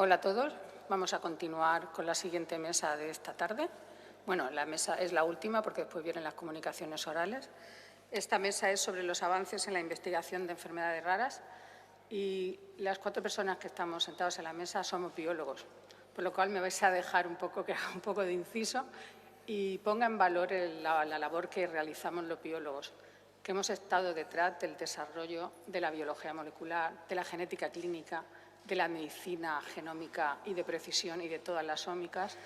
Hola a todos. Vamos a continuar con la siguiente mesa de esta tarde. Bueno, la mesa es la última porque después vienen las comunicaciones orales. Esta mesa es sobre los avances en la investigación de enfermedades raras y las 4 personas que estamos sentados en la mesa somos biólogos, por lo cual me vais a dejar un poco que haga un poco de inciso y ponga en valor la labor que realizamos los biólogos, que hemos estado detrás del desarrollo de la biología molecular, de la genética clínica, de la medicina genómica y de precisión y de todas las ómicas.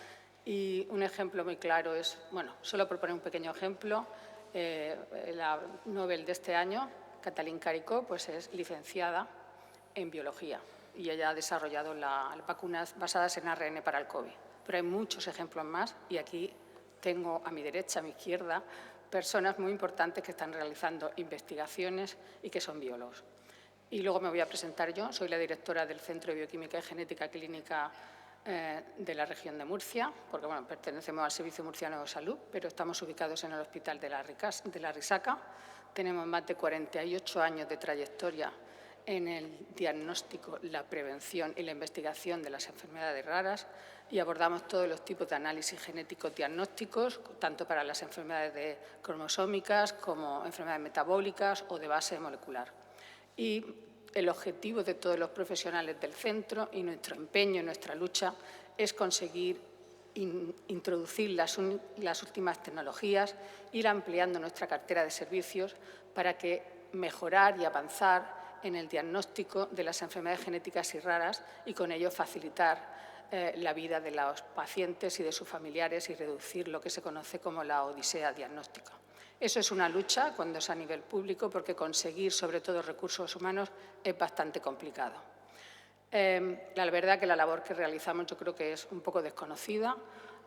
Y un ejemplo muy claro es, bueno, solo por poner un pequeño ejemplo, la Nobel de este año, Katalin Karikó, pues es licenciada en biología y ella ha desarrollado las vacunas basadas en ARN para el COVID. Pero hay muchos ejemplos más y aquí tengo a mi derecha, a mi izquierda, personas muy importantes que están realizando investigaciones y que son biólogos. Y luego me voy a presentar yo. Soy la directora del Centro de Bioquímica y Genética Clínica de la región de Murcia, porque bueno, pertenecemos al Servicio Murciano de Salud, pero estamos ubicados en el Hospital de la Risaca. Tenemos más de 48 años de trayectoria en el diagnóstico, la prevención y la investigación de las enfermedades raras y abordamos todos los tipos de análisis genéticos diagnósticos, tanto para las enfermedades cromosómicas como enfermedades metabólicas o de base molecular. Y el objetivo de todos los profesionales del centro y nuestro empeño y nuestra lucha es conseguir introducir las últimas tecnologías, ir ampliando nuestra cartera de servicios para que mejorar y avanzar en el diagnóstico de las enfermedades genéticas y raras y con ello facilitar la vida de los pacientes y de sus familiares y reducir lo que se conoce como la odisea diagnóstica. Eso es una lucha cuando es a nivel público porque conseguir, sobre todo, recursos humanos es bastante complicado. La verdad que la labor que realizamos yo creo que es un poco desconocida,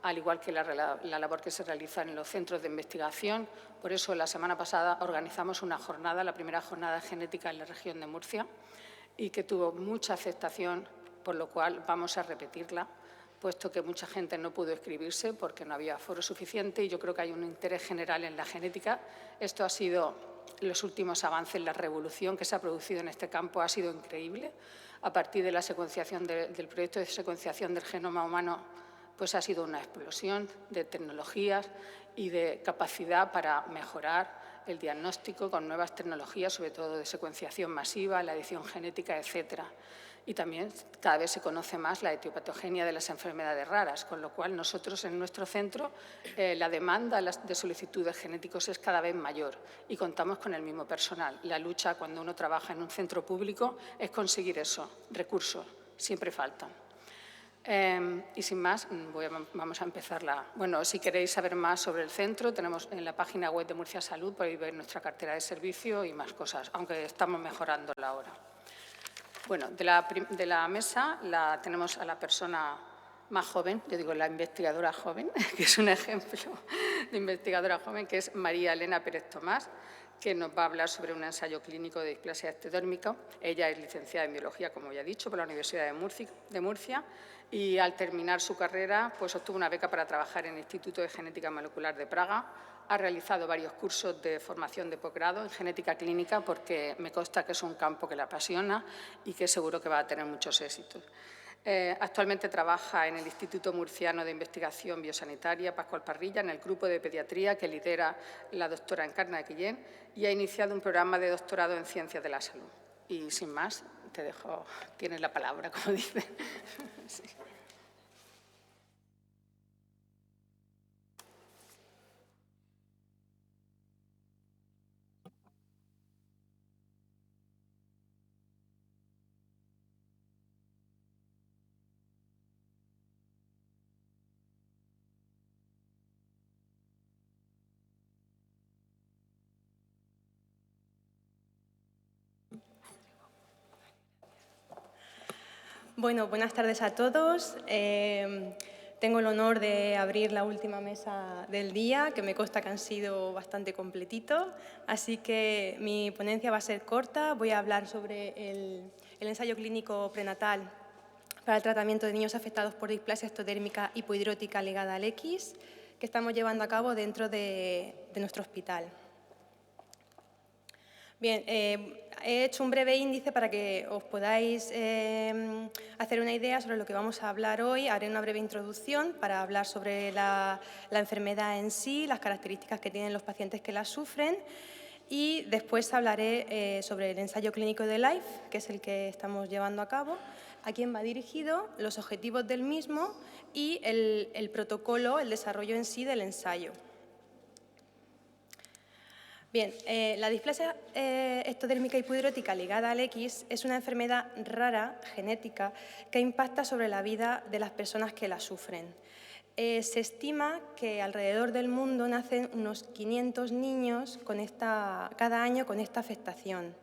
al igual que la labor que se realiza en los centros de investigación. Por eso, la semana pasada organizamos una jornada, la primera jornada genética en la región de Murcia, y que tuvo mucha aceptación, por lo cual vamos a repetirla, puesto que mucha gente no pudo inscribirse porque no había aforo suficiente y yo creo que hay un interés general en la genética. Esto ha sido los últimos avances, la revolución que se ha producido en este campo ha sido increíble. A partir de la secuenciación del proyecto de secuenciación del genoma humano, pues ha sido una explosión de tecnologías y de capacidad para mejorar el diagnóstico con nuevas tecnologías, sobre todo de secuenciación masiva, la edición genética, etcétera. Y también cada vez se conoce más la etiopatogenia de las enfermedades raras, con lo cual nosotros en nuestro centro la demanda de solicitudes genéticos es cada vez mayor y contamos con el mismo personal. La lucha cuando uno trabaja en un centro público es conseguir eso, recursos, siempre faltan. Y sin más, vamos a empezar Bueno, si queréis saber más sobre el centro, tenemos en la página web de Murcia Salud, podéis ver nuestra cartera de servicio y más cosas, aunque estamos mejorándola ahora. Bueno, de la mesa tenemos a la persona más joven, yo digo la investigadora joven, que es un ejemplo de investigadora joven, que es María Elena Pérez Tomás, que nos va a hablar sobre un ensayo clínico de displasia ectodérmica. Ella es licenciada en Biología, como ya he dicho, por la Universidad de Murcia y al terminar su carrera pues obtuvo una beca para trabajar en el Instituto de Genética Molecular de Praga. Ha realizado varios cursos de formación de posgrado en genética clínica porque me consta que es un campo que le apasiona y que seguro que va a tener muchos éxitos. Actualmente trabaja en el Instituto Murciano de Investigación Biosanitaria Pascual Parrilla, en el grupo de pediatría que lidera la doctora Encarna de Guillén y ha iniciado un programa de doctorado en Ciencias de la Salud. Y sin más, te dejo, tienes la palabra, como dicen. Sí. Bueno, buenas tardes a todos. Tengo el honor de abrir la última mesa del día, que me consta que han sido bastante completitos, así que mi ponencia va a ser corta. Voy a hablar sobre el ensayo clínico prenatal para el tratamiento de niños afectados por displasia ectodérmica hipohidrótica ligada al X, que estamos llevando a cabo dentro de nuestro hospital. Bien, he hecho un breve índice para que os podáis hacer una idea sobre lo que vamos a hablar hoy. Haré una breve introducción para hablar sobre la enfermedad en sí, las características que tienen los pacientes que la sufren, y después hablaré sobre el ensayo clínico de LIFE, que es el que estamos llevando a cabo, a quién va dirigido, los objetivos del mismo y el protocolo, el desarrollo en sí del ensayo. Bien, la displasia ectodérmica hipodrótica ligada al X es una enfermedad rara, genética, que impacta sobre la vida de las personas que la sufren. Se estima que alrededor del mundo nacen unos 500 niños cada año con esta afectación.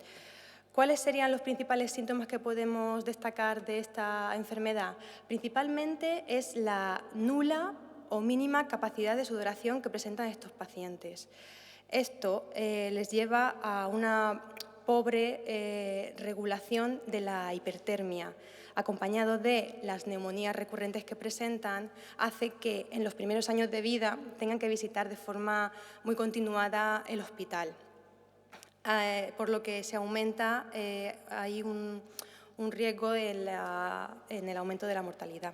¿Cuáles serían los principales síntomas que podemos destacar de esta enfermedad? Principalmente es la nula o mínima capacidad de sudoración que presentan estos pacientes. Esto les lleva a una pobre regulación de la hipertermia, acompañado de las neumonías recurrentes que presentan, hace que en los primeros años de vida tengan que visitar de forma muy continuada el hospital. Por lo que se aumenta, hay un riesgo en el aumento de la mortalidad.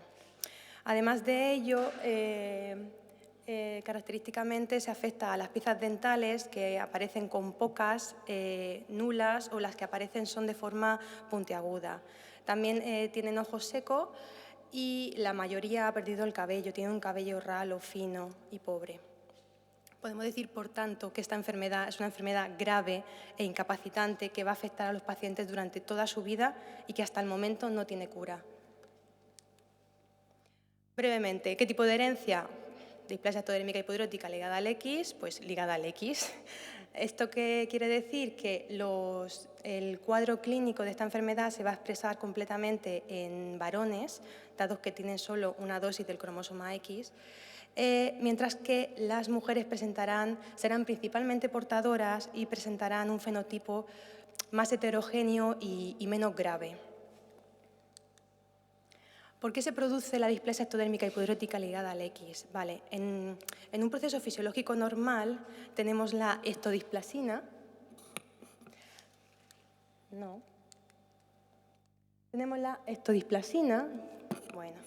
Además de ello, característicamente se afecta a las piezas dentales que aparecen con pocas, nulas, o las que aparecen son de forma puntiaguda. También tienen ojos secos y la mayoría ha perdido el cabello, tiene un cabello ralo, fino y pobre. Podemos decir, por tanto, que esta enfermedad es una enfermedad grave e incapacitante que va a afectar a los pacientes durante toda su vida y que hasta el momento no tiene cura. Brevemente, ¿qué tipo de herencia? Displasia ectodérmica hipodrótica ligada al X, pues ligada al X. ¿Esto qué quiere decir? Que el cuadro clínico de esta enfermedad se va a expresar completamente en varones, dados que tienen solo una dosis del cromosoma X, mientras que las mujeres serán principalmente portadoras y presentarán un fenotipo más heterogéneo y menos grave. ¿Por qué se produce la displasia ectodérmica hipodrótica ligada al X? Vale, en un proceso fisiológico normal tenemos la ectodisplasina. No. Tenemos la ectodisplasina, bueno,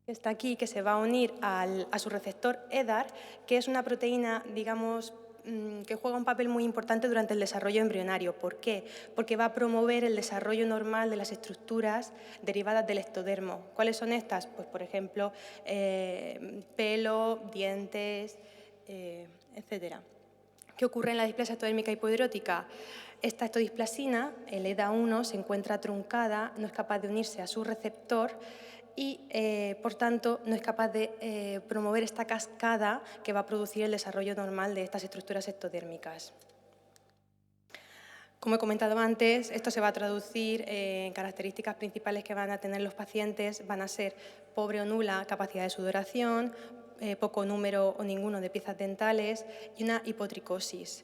que está aquí, que se va a unir a su receptor EDAR, que es una proteína, digamos, que juega un papel muy importante durante el desarrollo embrionario. ¿Por qué? Porque va a promover el desarrollo normal de las estructuras derivadas del ectodermo. ¿Cuáles son estas? Pues, por ejemplo, pelo, dientes, etc. ¿Qué ocurre en la displasia ectodérmica hipodrótica? Esta ectodisplasina, el EDA1, se encuentra truncada, no es capaz de unirse a su receptor y, por tanto, no es capaz de promover esta cascada que va a producir el desarrollo normal de estas estructuras ectodérmicas. Como he comentado antes, esto se va a traducir en características principales que van a tener los pacientes. Van a ser pobre o nula capacidad de sudoración, poco número o ninguno de piezas dentales y una hipotricosis.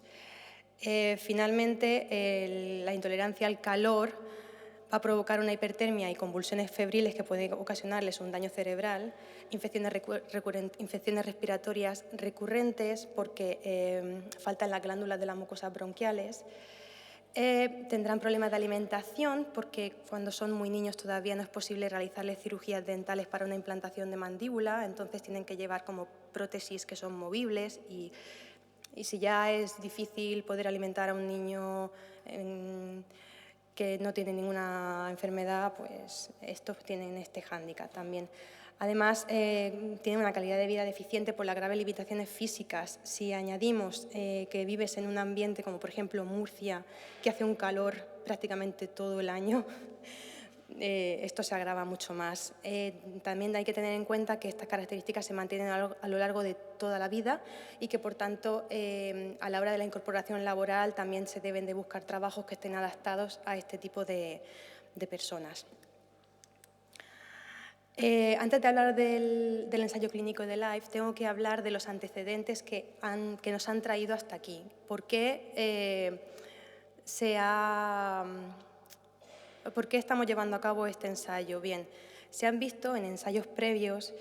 Finalmente, la intolerancia al calor va a provocar una hipertermia y convulsiones febriles que pueden ocasionarles un daño cerebral, infecciones respiratorias recurrentes porque faltan las glándulas de las mucosas bronquiales. Tendrán problemas de alimentación porque cuando son muy niños todavía no es posible realizarles cirugías dentales para una implantación de mandíbula, entonces tienen que llevar como prótesis que son movibles y si ya es difícil poder alimentar a un niño que no tiene ninguna enfermedad, pues estos tienen este hándicap también. Además, tienen una calidad de vida deficiente por las graves limitaciones físicas. Si añadimos que vives en un ambiente como, por ejemplo, Murcia, que hace un calor prácticamente todo el año, esto se agrava mucho más. También hay que tener en cuenta que estas características se mantienen a lo largo de toda la vida y que, por tanto, a la hora de la incorporación laboral también se deben de buscar trabajos que estén adaptados a este tipo de personas. Antes de hablar del ensayo clínico de LIFE, tengo que hablar de los antecedentes que nos han traído hasta aquí. ¿Por qué ¿Por qué estamos llevando a cabo este ensayo? Bien, se han visto en ensayos previos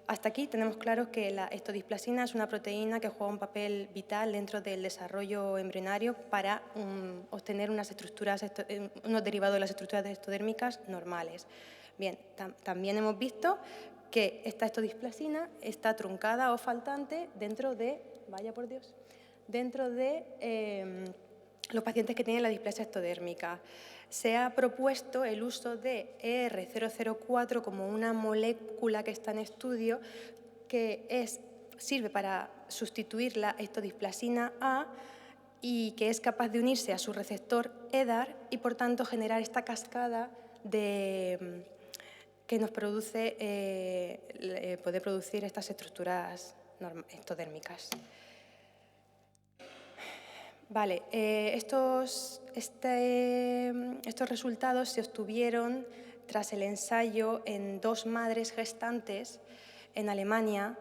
hasta aquí tenemos claro que la estodisplasina es una proteína que juega un papel vital dentro del desarrollo embrionario para obtener unos derivados de las estructuras ectodérmicas normales. Bien, también hemos visto que esta estodisplasina está truncada o faltante dentro de, los pacientes que tienen la displasia ectodérmica. Se ha propuesto el uso de ER004 como una molécula que está en estudio que sirve para sustituir la estodisplasina A y que es capaz de unirse a su receptor EDAR y, por tanto, generar esta cascada que nos puede producir estas estructuras ectodérmicas. Vale, estos resultados se obtuvieron tras el ensayo en 2 madres gestantes en Alemania.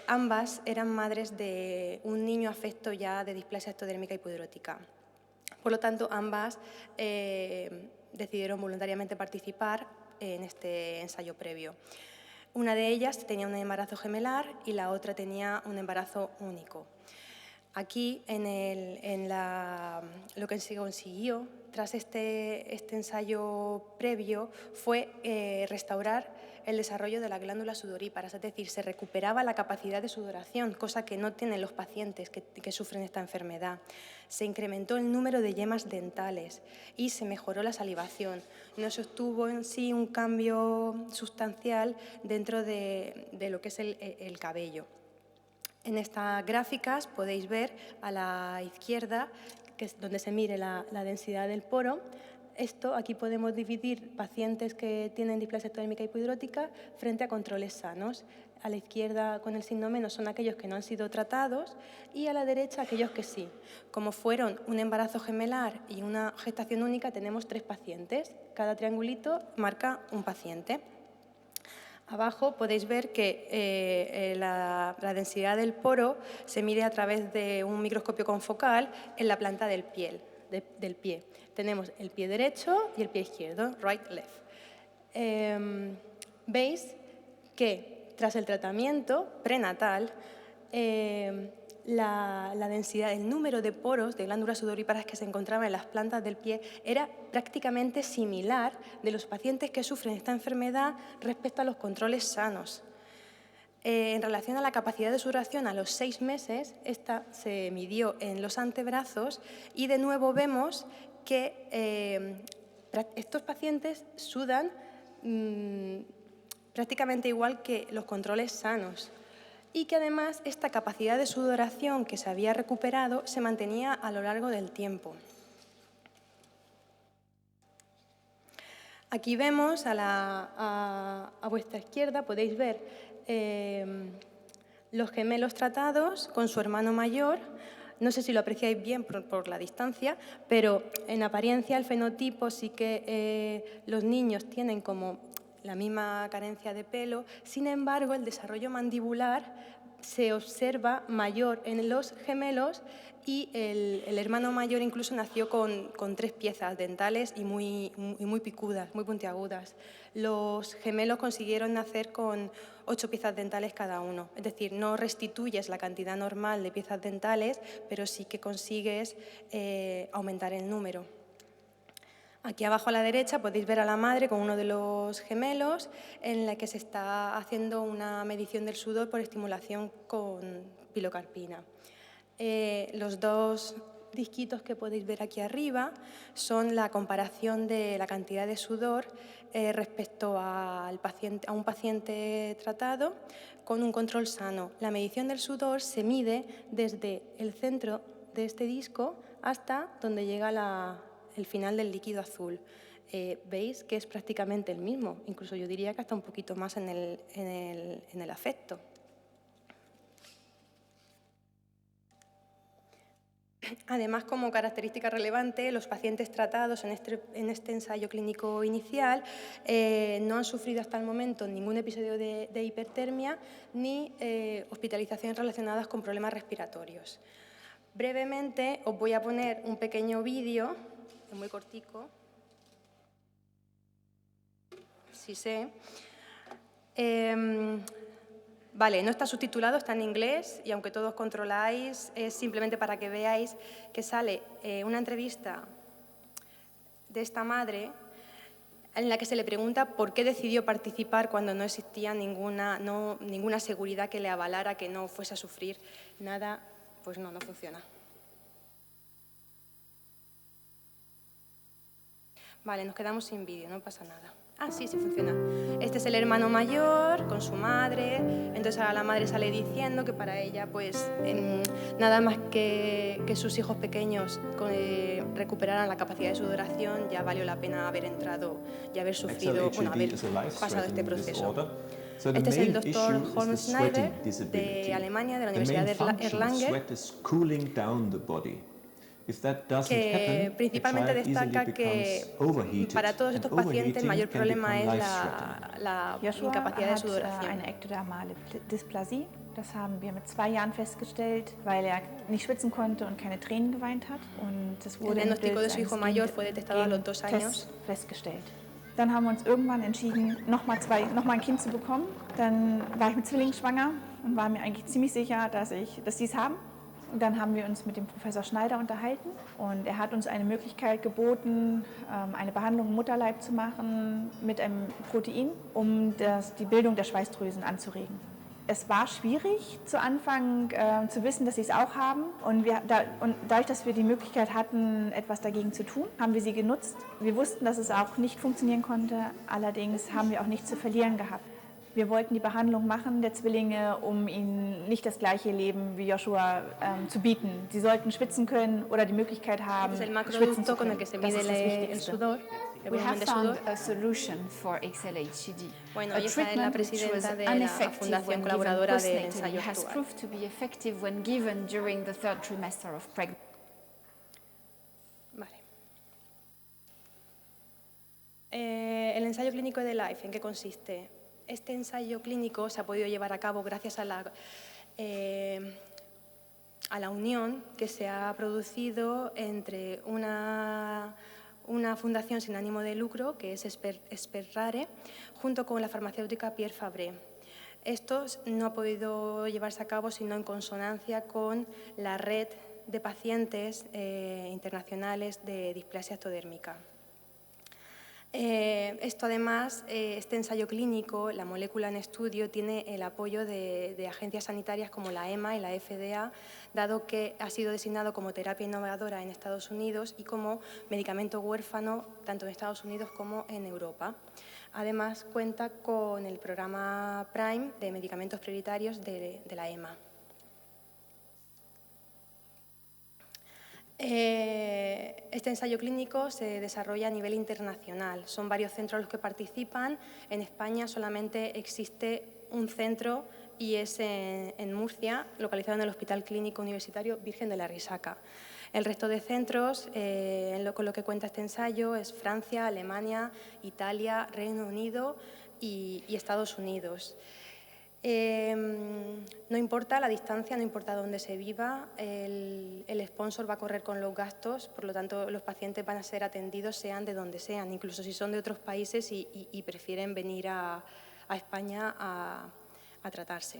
Ambas eran madres de un niño afecto ya de displasia ectodérmica hipohidrótica. Por lo tanto, ambas decidieron voluntariamente participar en este ensayo previo. Una de ellas tenía un embarazo gemelar y la otra tenía un embarazo único. Aquí, lo que se consiguió tras este ensayo previo fue restaurar el desarrollo de la glándula sudoríparas, es decir, se recuperaba la capacidad de sudoración, cosa que no tienen los pacientes que sufren esta enfermedad. Se incrementó el número de yemas dentales y se mejoró la salivación. No se obtuvo en sí un cambio sustancial dentro de lo que es el cabello. En estas gráficas podéis ver a la izquierda, que es donde se mide la densidad del poro. Aquí podemos dividir pacientes que tienen displasia ectodérmica hipohidrótica frente a controles sanos. A la izquierda, con el signo menos, son aquellos que no han sido tratados y a la derecha aquellos que sí. Como fueron un embarazo gemelar y una gestación única, tenemos 3 pacientes. Cada triangulito marca un paciente. Abajo podéis ver que la densidad del poro se mide a través de un microscopio confocal en la planta del pie. Tenemos el pie derecho y el pie izquierdo, right, left. Veis que tras el tratamiento prenatal, la densidad, el número de poros de glándulas sudoríparas que se encontraban en las plantas del pie era prácticamente similar de los pacientes que sufren esta enfermedad respecto a los controles sanos. En relación a la capacidad de sudoración a los 6 meses, esta se midió en los antebrazos y de nuevo vemos que estos pacientes sudan prácticamente igual que los controles sanos y que además esta capacidad de sudoración que se había recuperado se mantenía a lo largo del tiempo. Aquí vemos a vuestra izquierda, podéis ver los gemelos tratados con su hermano mayor. No sé si lo apreciáis bien por la distancia, pero en apariencia el fenotipo sí que los niños tienen como la misma carencia de pelo. Sin embargo, el desarrollo mandibular se observa mayor en los gemelos y el hermano mayor incluso nació con 3 piezas dentales y muy picudas, muy puntiagudas. Los gemelos consiguieron nacer con 8 piezas dentales cada uno. Es decir, no restituyes la cantidad normal de piezas dentales, pero sí que consigues aumentar el número. Aquí abajo a la derecha podéis ver a la madre con uno de los gemelos en la que se está haciendo una medición del sudor por estimulación con pilocarpina. Los 2 disquitos que podéis ver aquí arriba son la comparación de la cantidad de sudor respecto a un paciente tratado con un control sano. La medición del sudor se mide desde el centro de este disco hasta donde llega el final del líquido azul. Veis que es prácticamente el mismo, incluso yo diría que hasta un poquito más en el afecto. Además, como característica relevante, los pacientes tratados en este ensayo clínico inicial no han sufrido hasta el momento ningún episodio de hipertermia ni hospitalizaciones relacionadas con problemas respiratorios. Brevemente os voy a poner un pequeño vídeo, muy cortico, sí sé. Vale, no está subtitulado, está en inglés y aunque todos controláis, es simplemente para que veáis que sale una entrevista de esta madre en la que se le pregunta por qué decidió participar cuando no existía ninguna seguridad que le avalara que no fuese a sufrir nada. Pues no funciona. Vale, nos quedamos sin vídeo, no pasa nada. Ah, sí funciona. Este es el hermano mayor con su madre. Entonces ahora la madre sale diciendo que para ella, pues, nada más que sus hijos pequeños recuperaran la capacidad de sudoración, ya valió la pena haber entrado y haber sufrido, bueno, haber pasado este proceso. Este es el doctor Holm Schneider de Alemania, de la Universidad de Erlangen, que principalmente destaca que para todos estos pacientes el mayor problema es la incapacidad de sudoración. Eine ektodermale Dysplasie. Das haben wir mit 2 Jahren festgestellt, weil nicht schwitzen konnte und keine Tränen geweint hat. Und das wurde el diagnóstico de su hijo mayor fue detectado a los 2 años. Festgestellt. Dann haben wir uns irgendwann entschieden, nochmal ein Kind zu bekommen. Dann war ich mit Zwillingen schwanger und war mir eigentlich ziemlich sicher, dass sie es haben. Und dann haben wir uns mit dem Professor Schneider unterhalten und er hat uns eine Möglichkeit geboten, eine Behandlung im Mutterleib zu machen mit einem Protein, um die Bildung der Schweißdrüsen anzuregen. Es war schwierig zu Anfang zu wissen, dass sie es auch haben und dadurch, dass wir die Möglichkeit hatten, etwas dagegen zu tun, haben wir sie genutzt. Wir wussten, dass es auch nicht funktionieren konnte, allerdings haben wir auch nichts zu verlieren gehabt. Wir wollten die Behandlung machen der Zwillinge, um ihnen nicht das gleiche Leben wie Joshua zu bieten. Sie sollten schwitzen können oder die Möglichkeit haben, schwitzen zu können. Das ist das Wichtigste. We have found a solution for XLHCD. Bueno, A ella es la treatment which was presidenta de la ineffective fundación when colaboradora given del postnatally ensayo has actual. proved to be effective when given during the 3rd trimester of pregnancy. Vale. El ensayo clínico de LIFE, ¿en qué consiste? Este ensayo clínico se ha podido llevar a cabo gracias a la unión que se ha producido entre una fundación sin ánimo de lucro, que es Sperrare, junto con la farmacéutica Pierre Fabre. Esto no ha podido llevarse a cabo sino en consonancia con la red de pacientes internacionales de displasia ectodérmica. Esto además, este ensayo clínico, la molécula en estudio, tiene el apoyo de agencias sanitarias como la EMA y la FDA, dado que ha sido designado como terapia innovadora en Estados Unidos y como medicamento huérfano tanto en Estados Unidos como en Europa. Además, cuenta con el programa PRIME de medicamentos prioritarios de la EMA. Este ensayo clínico se desarrolla a nivel internacional. Son varios centros los que participan. En España solamente existe un centro y es en Murcia, localizado en el Hospital Clínico Universitario Virgen de la Risaca. El resto de centros con lo que cuenta este ensayo es Francia, Alemania, Italia, Reino Unido y Estados Unidos. No importa la distancia, no importa dónde se viva, el sponsor va a correr con los gastos, por lo tanto los pacientes van a ser atendidos sean de donde sean, incluso si son de otros países y prefieren venir a España a tratarse.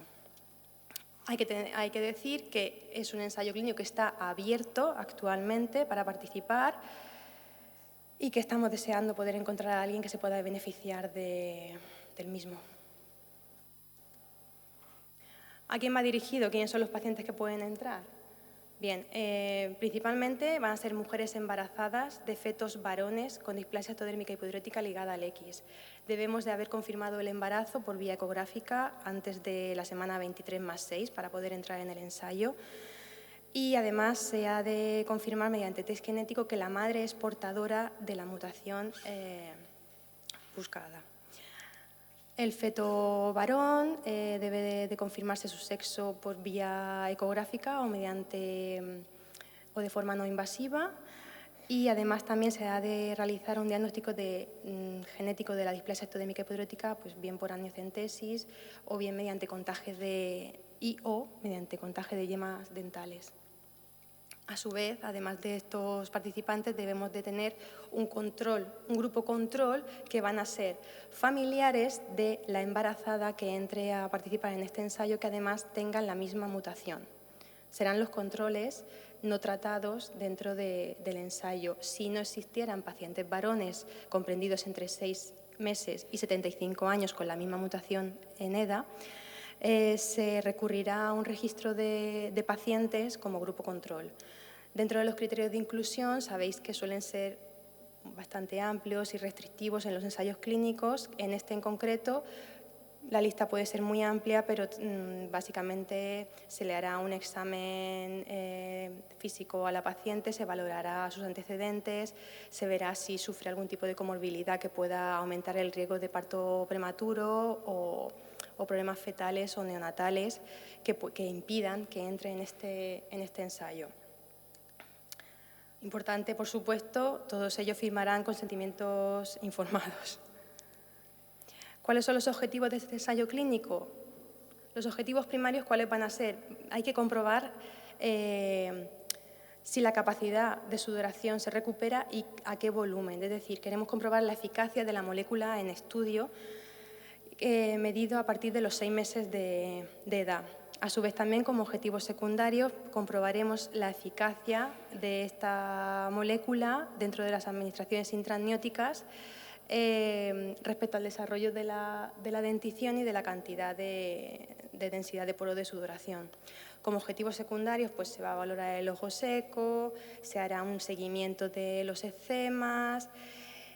Hay que decir que es un ensayo clínico que está abierto actualmente para participar y que estamos deseando poder encontrar a alguien que se pueda beneficiar del mismo. ¿A quién va dirigido? ¿Quiénes son los pacientes que pueden entrar? Bien, principalmente van a ser mujeres embarazadas de fetos varones con displasia ectodérmica hipotiroidética ligada al X. Debemos de haber confirmado el embarazo por vía ecográfica antes de la semana 23+6 para poder entrar en el ensayo. Y además se ha de confirmar mediante test genético que la madre es portadora de la mutación buscada. El feto varón debe de confirmarse su sexo por vía ecográfica o de forma no invasiva y además también se ha de realizar un diagnóstico genético de la displasia ectodérmica hipotiroidética, pues bien por amniocentesis o bien mediante contaje de yemas dentales. A su vez, además de estos participantes, debemos de tener un grupo control, que van a ser familiares de la embarazada que entre a participar en este ensayo, que además tengan la misma mutación. Serán los controles no tratados dentro del ensayo. Si no existieran pacientes varones comprendidos entre 6 meses y 75 años con la misma mutación en EDA, se recurrirá a un registro de pacientes como grupo control. Dentro de los criterios de inclusión, sabéis que suelen ser bastante amplios y restrictivos en los ensayos clínicos. En este en concreto, la lista puede ser muy amplia, pero básicamente se le hará un examen físico a la paciente, se valorará sus antecedentes, se verá si sufre algún tipo de comorbilidad que pueda aumentar el riesgo de parto prematuro o problemas fetales o neonatales que impidan que entre en este ensayo. Importante, por supuesto, todos ellos firmarán consentimientos informados. ¿Cuáles son los objetivos de este ensayo clínico? Los objetivos primarios, ¿cuáles van a ser? Hay que comprobar si la capacidad de sudoración se recupera y a qué volumen. Es decir, queremos comprobar la eficacia de la molécula en estudio medido a partir de los 6 meses de edad. A su vez, también como objetivos secundarios, comprobaremos la eficacia de esta molécula dentro de las administraciones intramnióticas respecto al desarrollo de la dentición y de la cantidad de densidad de poro de sudoración. Como objetivos secundarios, pues se va a valorar el ojo seco, se hará un seguimiento de los eczemas,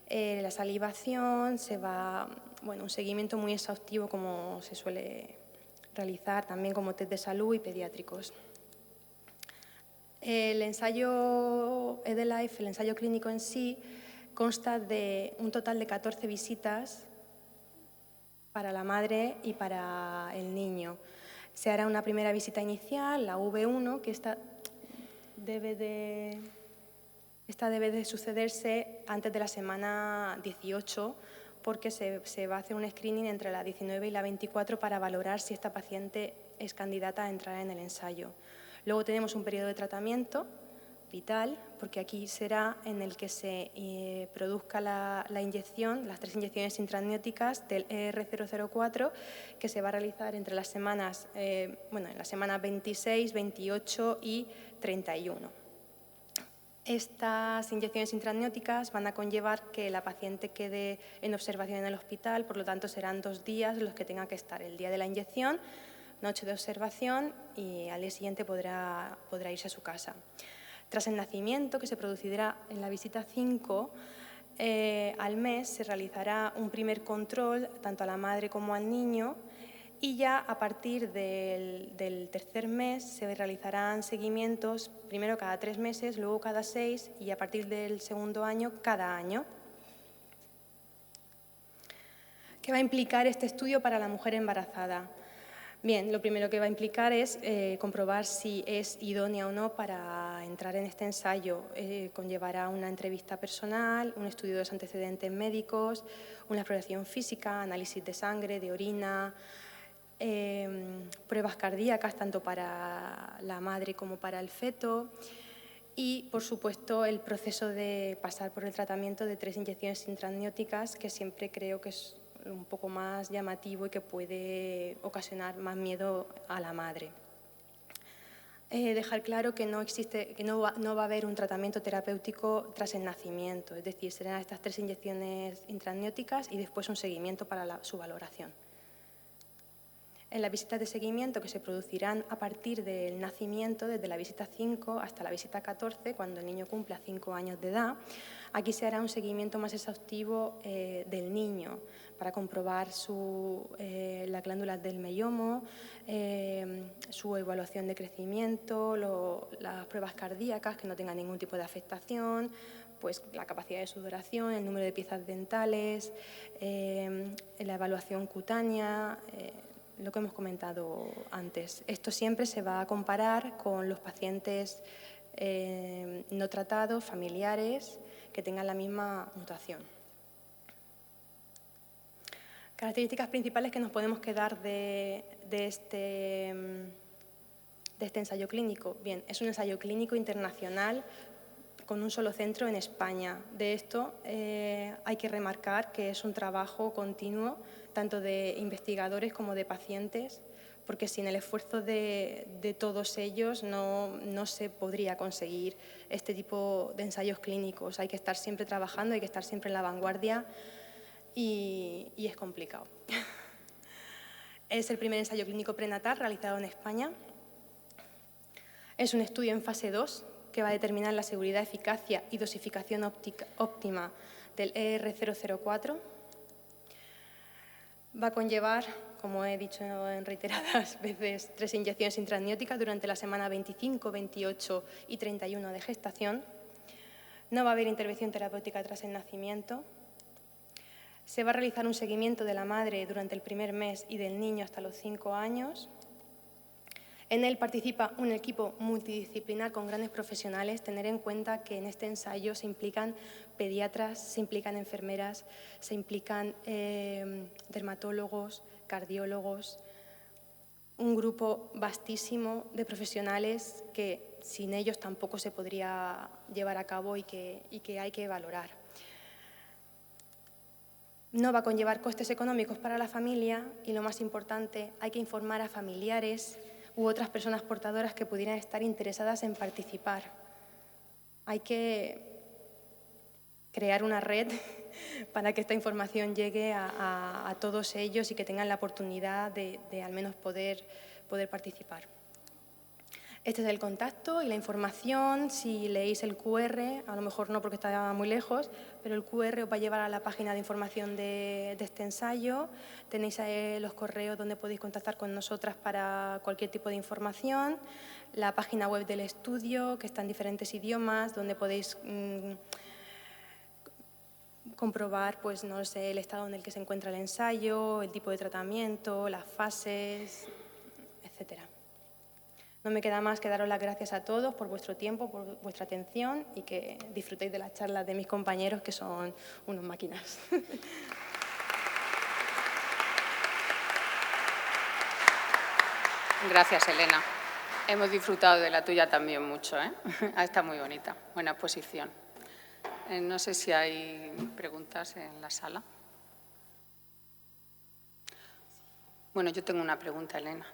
la salivación, un seguimiento muy exhaustivo como se suele realizar también como test de salud y pediátricos. El ensayo EDELIFE, el ensayo clínico en sí, consta de un total de 14 visitas para la madre y para el niño. Se hará una primera visita inicial, la V1, que esta debe de sucederse antes de la semana 18, porque se va a hacer un screening entre la 19 y la 24 para valorar si esta paciente es candidata a entrar en el ensayo. Luego tenemos un periodo de tratamiento vital, porque aquí será en el que se produzca la inyección, las 3 inyecciones intramnióticas del ER004, que se va a realizar entre las semanas, en las semanas 26, 28 y 31. Estas inyecciones intramnióticas van a conllevar que la paciente quede en observación en el hospital, por lo tanto serán 2 días los que tenga que estar: el día de la inyección, noche de observación, y al día siguiente podrá irse a su casa. Tras el nacimiento, que se producirá en la visita 5, al mes se realizará un primer control tanto a la madre como al niño, y ya a partir del tercer mes se realizarán seguimientos, primero cada 3 meses, luego cada 6 y a partir del segundo año, cada año. ¿Qué va a implicar este estudio para la mujer embarazada? Bien, lo primero que va a implicar es comprobar si es idónea o no para entrar en este ensayo. Conllevará una entrevista personal, un estudio de los antecedentes médicos, una exploración física, análisis de sangre, de orina, pruebas cardíacas tanto para la madre como para el feto y, por supuesto, el proceso de pasar por el tratamiento de 3 inyecciones intramnióticas, que siempre creo que es un poco más llamativo y que puede ocasionar más miedo a la madre. Dejar claro que no va a haber un tratamiento terapéutico tras el nacimiento, es decir, serán estas 3 inyecciones intramnióticas y después un seguimiento para su valoración. En las visitas de seguimiento, que se producirán a partir del nacimiento, desde la visita 5 hasta la visita 14, cuando el niño cumpla 5 años de edad, aquí se hará un seguimiento más exhaustivo del niño para comprobar las glándulas del mellomo, su evaluación de crecimiento, las pruebas cardíacas, que no tengan ningún tipo de afectación, pues la capacidad de sudoración, el número de piezas dentales, la evaluación cutánea, lo que hemos comentado antes. Esto siempre se va a comparar con los pacientes no tratados, familiares, que tengan la misma mutación. Características principales que nos podemos quedar de de este ensayo clínico? Bien, es un ensayo clínico internacional con un solo centro en España. De esto hay que remarcar que es un trabajo continuo, tanto de investigadores como de pacientes, porque sin el esfuerzo de todos ellos no se podría conseguir este tipo de ensayos clínicos. Hay que estar siempre trabajando, hay que estar siempre en la vanguardia y es complicado. Es el primer ensayo clínico prenatal realizado en España. Es un estudio en fase 2 que va a determinar la seguridad, eficacia y dosificación óptima del ER004. Va a conllevar, como he dicho en reiteradas veces, 3 inyecciones intraamnióticas durante la semana 25, 28 y 31 de gestación. No va a haber intervención terapéutica tras el nacimiento. Se va a realizar un seguimiento de la madre durante el primer mes y del niño hasta los 5 años. En él participa un equipo multidisciplinar con grandes profesionales. Tener en cuenta que en este ensayo se implican pediatras, se implican enfermeras, se implican dermatólogos, cardiólogos, un grupo vastísimo de profesionales que sin ellos tampoco se podría llevar a cabo y que hay que valorar. No va a conllevar costes económicos para la familia y, lo más importante, hay que informar a familiares u otras personas portadoras que pudieran estar interesadas en participar. Hay que crear una red para que esta información llegue a todos ellos y que tengan la oportunidad de al menos poder participar. Este es el contacto y la información. Si leéis el QR, a lo mejor no porque está muy lejos, pero el QR os va a llevar a la página de información de este ensayo. Tenéis los correos donde podéis contactar con nosotras para cualquier tipo de información. La página web del estudio, que está en diferentes idiomas, donde podéis comprobar, pues, no sé, el estado en el que se encuentra el ensayo, el tipo de tratamiento, las fases, etcétera. No me queda más que daros las gracias a todos por vuestro tiempo, por vuestra atención y que disfrutéis de las charlas de mis compañeros, que son unos máquinas. Gracias, Elena. Hemos disfrutado de la tuya también mucho, ¿eh? Está muy bonita, buena exposición. No sé si hay preguntas en la sala. Bueno, yo tengo una pregunta, Elena.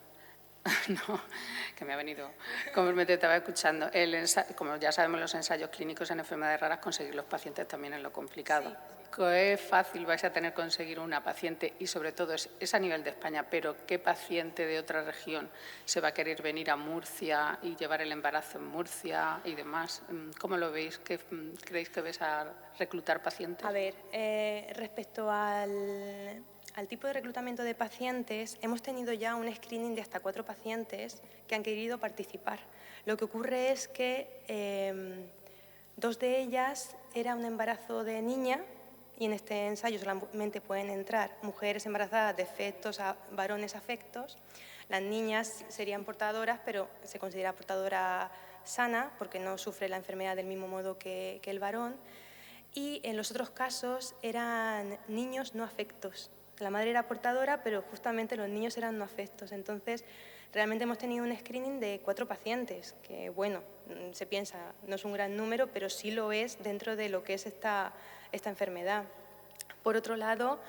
No, que me ha venido, como me te estaba escuchando. Como ya sabemos, los ensayos clínicos en enfermedades raras, conseguir los pacientes también es lo complicado. Sí. ¿Qué fácil vais a tener conseguir una paciente? Y sobre todo es a nivel de España, pero ¿qué paciente de otra región se va a querer venir a Murcia y llevar el embarazo en Murcia y demás? ¿Cómo lo veis? ¿Qué creéis que vais a reclutar pacientes? A ver, respecto al tipo de reclutamiento de pacientes, hemos tenido ya un screening de hasta 4 pacientes que han querido participar. Lo que ocurre es que 2 de ellas era un embarazo de niña y en este ensayo solamente pueden entrar mujeres embarazadas de fetos a varones afectos. Las niñas serían portadoras, pero se considera portadora sana porque no sufre la enfermedad del mismo modo que el varón. Y en los otros casos eran niños no afectos. La madre era portadora, pero justamente los niños eran no afectos. Entonces, realmente hemos tenido un screening de 4 pacientes, que, bueno, se piensa, no es un gran número, pero sí lo es dentro de lo que es esta enfermedad. Por otro lado,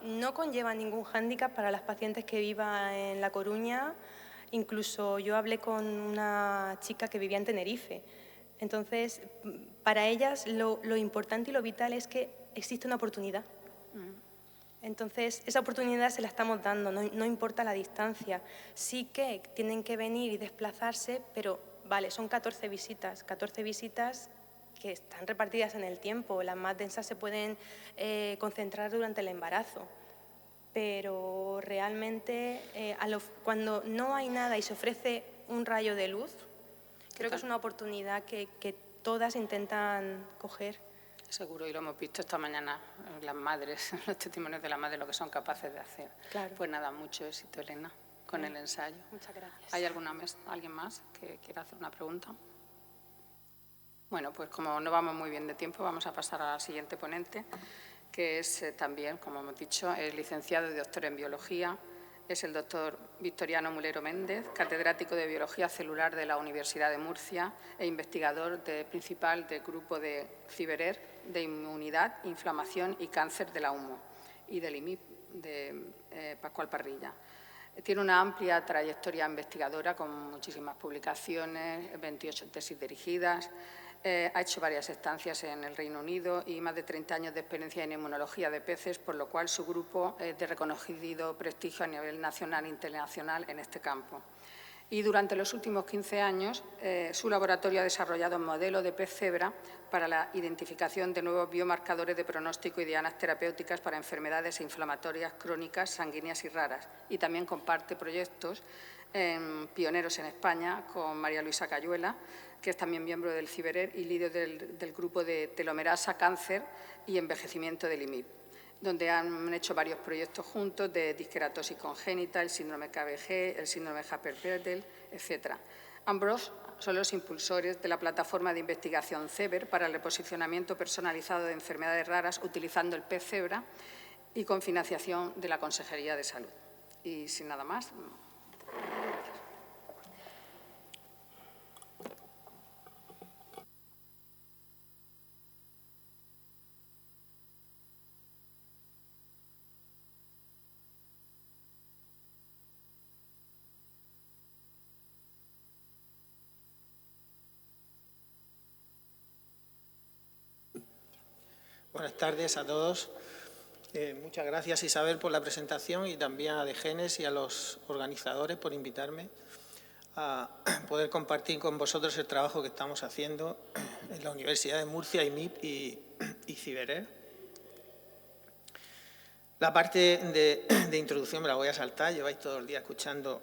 no conlleva ningún hándicap para las pacientes que vivan en La Coruña. Incluso yo hablé con una chica que vivía en Tenerife. Entonces, para ellas lo importante y lo vital es que existe una oportunidad. Entonces, esa oportunidad se la estamos dando, no importa la distancia. Sí que tienen que venir y desplazarse, pero vale, son 14 visitas que están repartidas en el tiempo. Las más densas se pueden concentrar durante el embarazo. Pero realmente, cuando no hay nada y se ofrece un rayo de luz, creo que es una oportunidad que todas intentan coger. Seguro, y lo hemos visto esta mañana, las madres, los testimonios de las madres, lo que son capaces de hacer. Claro. Pues nada, mucho éxito, Elena, con el ensayo. Muchas gracias. ¿Hay alguien más que quiera hacer una pregunta? Bueno, pues como no vamos muy bien de tiempo, vamos a pasar a la siguiente ponente, que es también, como hemos dicho, es licenciado y doctor en biología, es el doctor Victoriano Mulero Méndez, catedrático de Biología Celular de la Universidad de Murcia e investigador principal del grupo de CIBERER de Inmunidad, Inflamación y Cáncer de la UMO y del IMIP de Pascual Parrilla. Tiene una amplia trayectoria investigadora con muchísimas publicaciones, 28 tesis dirigidas. Ha hecho varias estancias en el Reino Unido y más de 30 años de experiencia en inmunología de peces, por lo cual su grupo es de reconocido prestigio a nivel nacional e internacional en este campo. Y durante los últimos 15 años, su laboratorio ha desarrollado un modelo de pez cebra para la identificación de nuevos biomarcadores de pronóstico y dianas terapéuticas para enfermedades inflamatorias crónicas, sanguíneas y raras. Y también comparte proyectos pioneros en España con María Luisa Cayuela, que es también miembro del CIBERER y líder del grupo de telomerasa, cáncer y envejecimiento del IMIP, donde han hecho varios proyectos juntos de disqueratosis congénita, el síndrome KBG, el síndrome Haber-Berdel, etc. Ambros son los impulsores de la plataforma de investigación CEBER para el reposicionamiento personalizado de enfermedades raras utilizando el pez cebra y con financiación de la Consejería de Salud. Y sin nada más. Buenas tardes a todos. Muchas gracias, Isabel, por la presentación y también a DEGENES y a los organizadores por invitarme a poder compartir con vosotros el trabajo que estamos haciendo en la Universidad de Murcia, IMIP y CIBERER. La parte de introducción me la voy a saltar, lleváis todo el día escuchando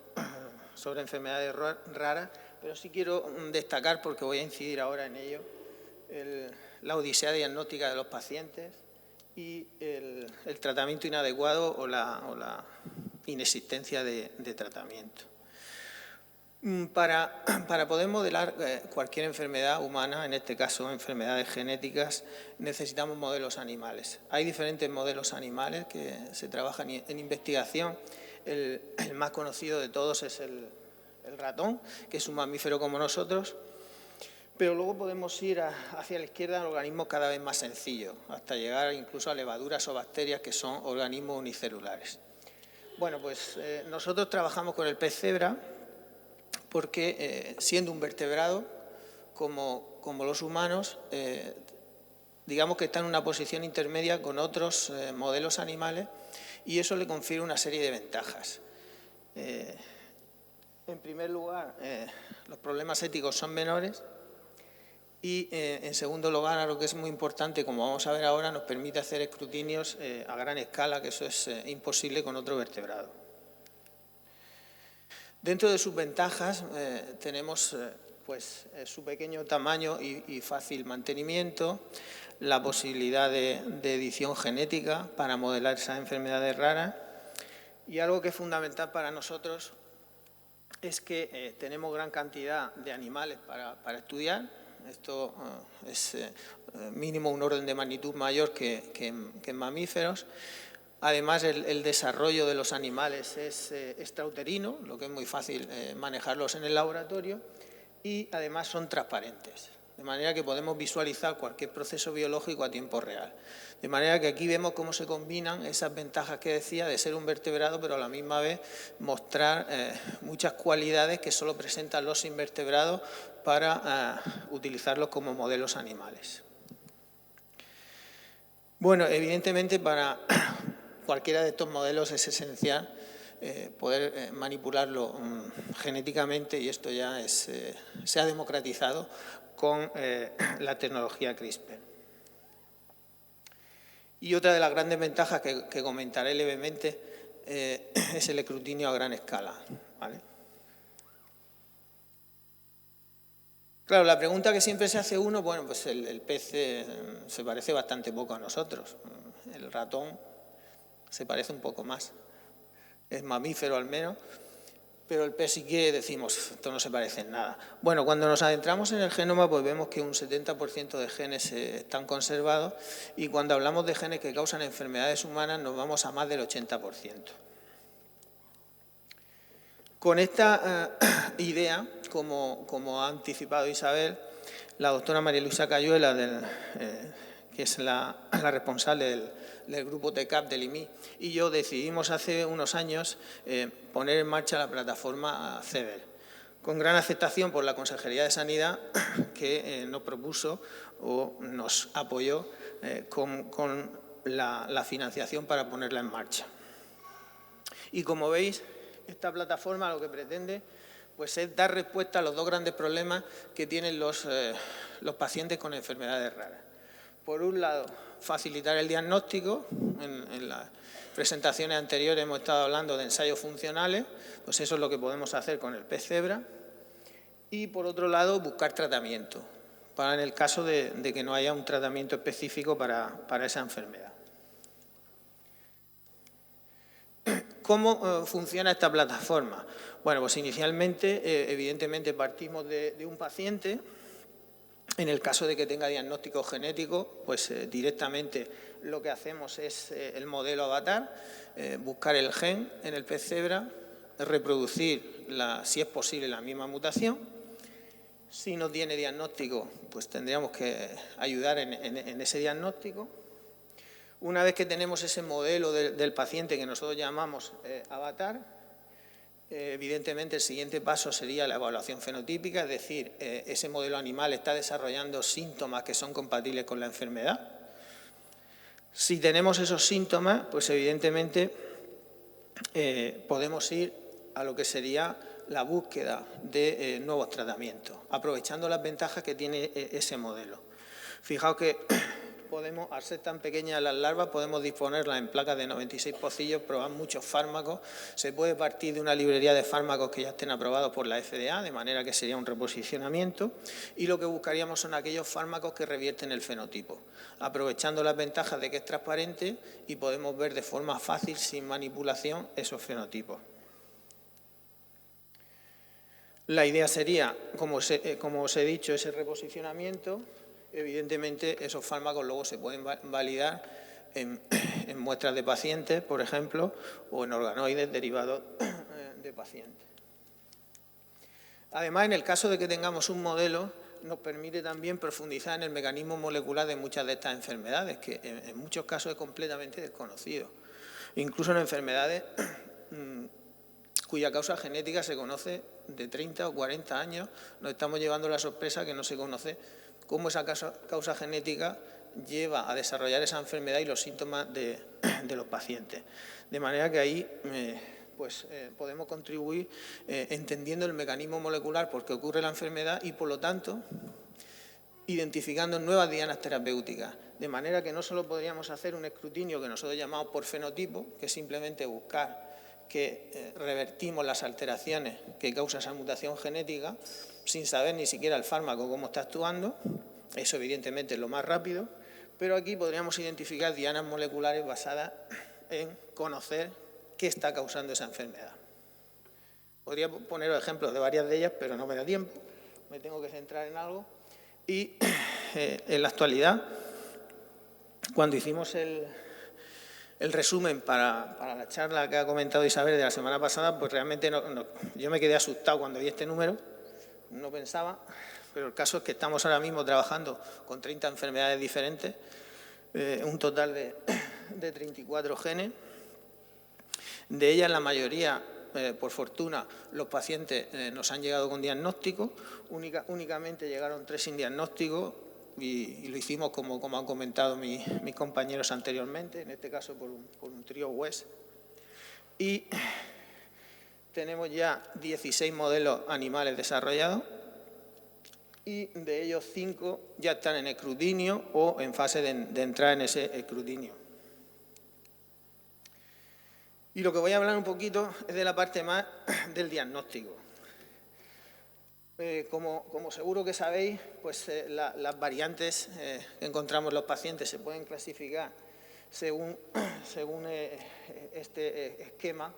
sobre enfermedades raras, pero sí quiero destacar, porque voy a incidir ahora en ello, la odisea diagnóstica de los pacientes y el tratamiento inadecuado o la inexistencia de tratamiento. Para poder modelar cualquier enfermedad humana, en este caso enfermedades genéticas, necesitamos modelos animales. Hay diferentes modelos animales que se trabajan en investigación. El más conocido de todos es el ratón, que es un mamífero como nosotros. Pero luego podemos ir hacia la izquierda a organismos cada vez más sencillos, hasta llegar incluso a levaduras o bacterias que son organismos unicelulares. Bueno, pues nosotros trabajamos con el pez cebra porque, siendo un vertebrado, como los humanos, digamos que está en una posición intermedia con otros modelos animales y eso le confiere una serie de ventajas. En primer lugar, los problemas éticos son menores. Y, en segundo lugar, algo que es muy importante, como vamos a ver ahora, nos permite hacer escrutinios a gran escala, que eso es imposible con otro vertebrado. Dentro de sus ventajas tenemos pues, su pequeño tamaño y fácil mantenimiento, la posibilidad de edición genética para modelar esas enfermedades raras y algo que es fundamental para nosotros es que tenemos gran cantidad de animales para estudiar. Esto es mínimo un orden de magnitud mayor que en mamíferos. Además, el desarrollo de los animales es extrauterino, lo que es muy fácil manejarlos en el laboratorio, y además son transparentes, de manera que podemos visualizar cualquier proceso biológico a tiempo real. De manera que aquí vemos cómo se combinan esas ventajas que decía de ser un vertebrado, pero a la misma vez mostrar muchas cualidades que solo presentan los invertebrados para utilizarlos como modelos animales. Bueno, evidentemente para cualquiera de estos modelos es esencial poder manipularlo genéticamente y esto ya se ha democratizado con la tecnología CRISPR. Y otra de las grandes ventajas que comentaré levemente es el escrutinio a gran escala, ¿vale? Claro, la pregunta que siempre se hace uno, bueno, pues el pez se parece bastante poco a nosotros. El ratón se parece un poco más. Es mamífero al menos, pero el pez sí que decimos, esto no se parece en nada. Bueno, cuando nos adentramos en el genoma, pues vemos que un 70% de genes están conservados y cuando hablamos de genes que causan enfermedades humanas nos vamos a más del 80%. Con esta idea, como ha anticipado Isabel, la doctora María Luisa Cayuela, que es la responsable del grupo TECAP del IMI, y yo decidimos hace unos años poner en marcha la plataforma CEBER, con gran aceptación por la Consejería de Sanidad, que nos propuso o nos apoyó con la financiación para ponerla en marcha. Y como veis, esta plataforma lo que pretende pues, es dar respuesta a los dos grandes problemas que tienen los pacientes con enfermedades raras. Por un lado, facilitar el diagnóstico. En las presentaciones anteriores hemos estado hablando de ensayos funcionales, pues eso es lo que podemos hacer con el pez cebra. Y por otro lado, buscar tratamiento, para en el caso de que no haya un tratamiento específico para esa enfermedad. ¿Cómo funciona esta plataforma? Bueno, pues inicialmente, evidentemente, partimos de un paciente. En el caso de que tenga diagnóstico genético, pues directamente lo que hacemos es el modelo avatar, buscar el gen en el pez cebra, reproducir, si es posible, la misma mutación. Si no tiene diagnóstico, pues tendríamos que ayudar en ese diagnóstico. Una vez que tenemos ese modelo del paciente que nosotros llamamos avatar, evidentemente el siguiente paso sería la evaluación fenotípica, es decir, ese modelo animal está desarrollando síntomas que son compatibles con la enfermedad. Si tenemos esos síntomas, pues evidentemente podemos ir a lo que sería la búsqueda de nuevos tratamientos, aprovechando las ventajas que tiene ese modelo. Fijaos que podemos, al ser tan pequeñas las larvas, podemos disponerlas en placas de 96 pocillos, probar muchos fármacos. Se puede partir de una librería de fármacos que ya estén aprobados por la FDA, de manera que sería un reposicionamiento. Y lo que buscaríamos son aquellos fármacos que revierten el fenotipo, aprovechando las ventajas de que es transparente y podemos ver de forma fácil, sin manipulación, esos fenotipos. La idea sería, como os he dicho, ese reposicionamiento. Evidentemente, esos fármacos luego se pueden validar en muestras de pacientes, por ejemplo, o en organoides derivados de pacientes. Además, en el caso de que tengamos un modelo, nos permite también profundizar en el mecanismo molecular de muchas de estas enfermedades, que en muchos casos es completamente desconocido. Incluso en enfermedades cuya causa genética se conoce de 30 o 40 años, nos estamos llevando la sorpresa que no se conoce cómo esa causa genética lleva a desarrollar esa enfermedad y los síntomas de los pacientes. De manera que ahí podemos contribuir entendiendo el mecanismo molecular por qué ocurre la enfermedad y, por lo tanto, identificando nuevas dianas terapéuticas. De manera que no solo podríamos hacer un escrutinio que nosotros llamamos por fenotipo, que es simplemente buscar que revertimos las alteraciones que causa esa mutación genética, sin saber ni siquiera el fármaco cómo está actuando. Eso evidentemente es lo más rápido, pero aquí podríamos identificar dianas moleculares basadas en conocer qué está causando esa enfermedad. Podría poneros ejemplos de varias de ellas, pero no me da tiempo, me tengo que centrar en algo. Y en la actualidad, cuando hicimos el resumen para la charla que ha comentado Isabel de la semana pasada, pues realmente yo me quedé asustado cuando vi este número, no pensaba, pero el caso es que estamos ahora mismo trabajando con 30 enfermedades diferentes, un total de 34 genes. De ellas, la mayoría, por fortuna, los pacientes nos han llegado con diagnóstico, únicamente llegaron 3 sin diagnóstico, y lo hicimos como han comentado mis compañeros anteriormente, en este caso por un trío West. Y tenemos ya 16 modelos animales desarrollados y de ellos 5 ya están en escrutinio o en fase de entrar en ese escrutinio. Y lo que voy a hablar un poquito es de la parte más del diagnóstico. Como seguro que sabéis, pues las variantes que encontramos en los pacientes se pueden clasificar según este esquema.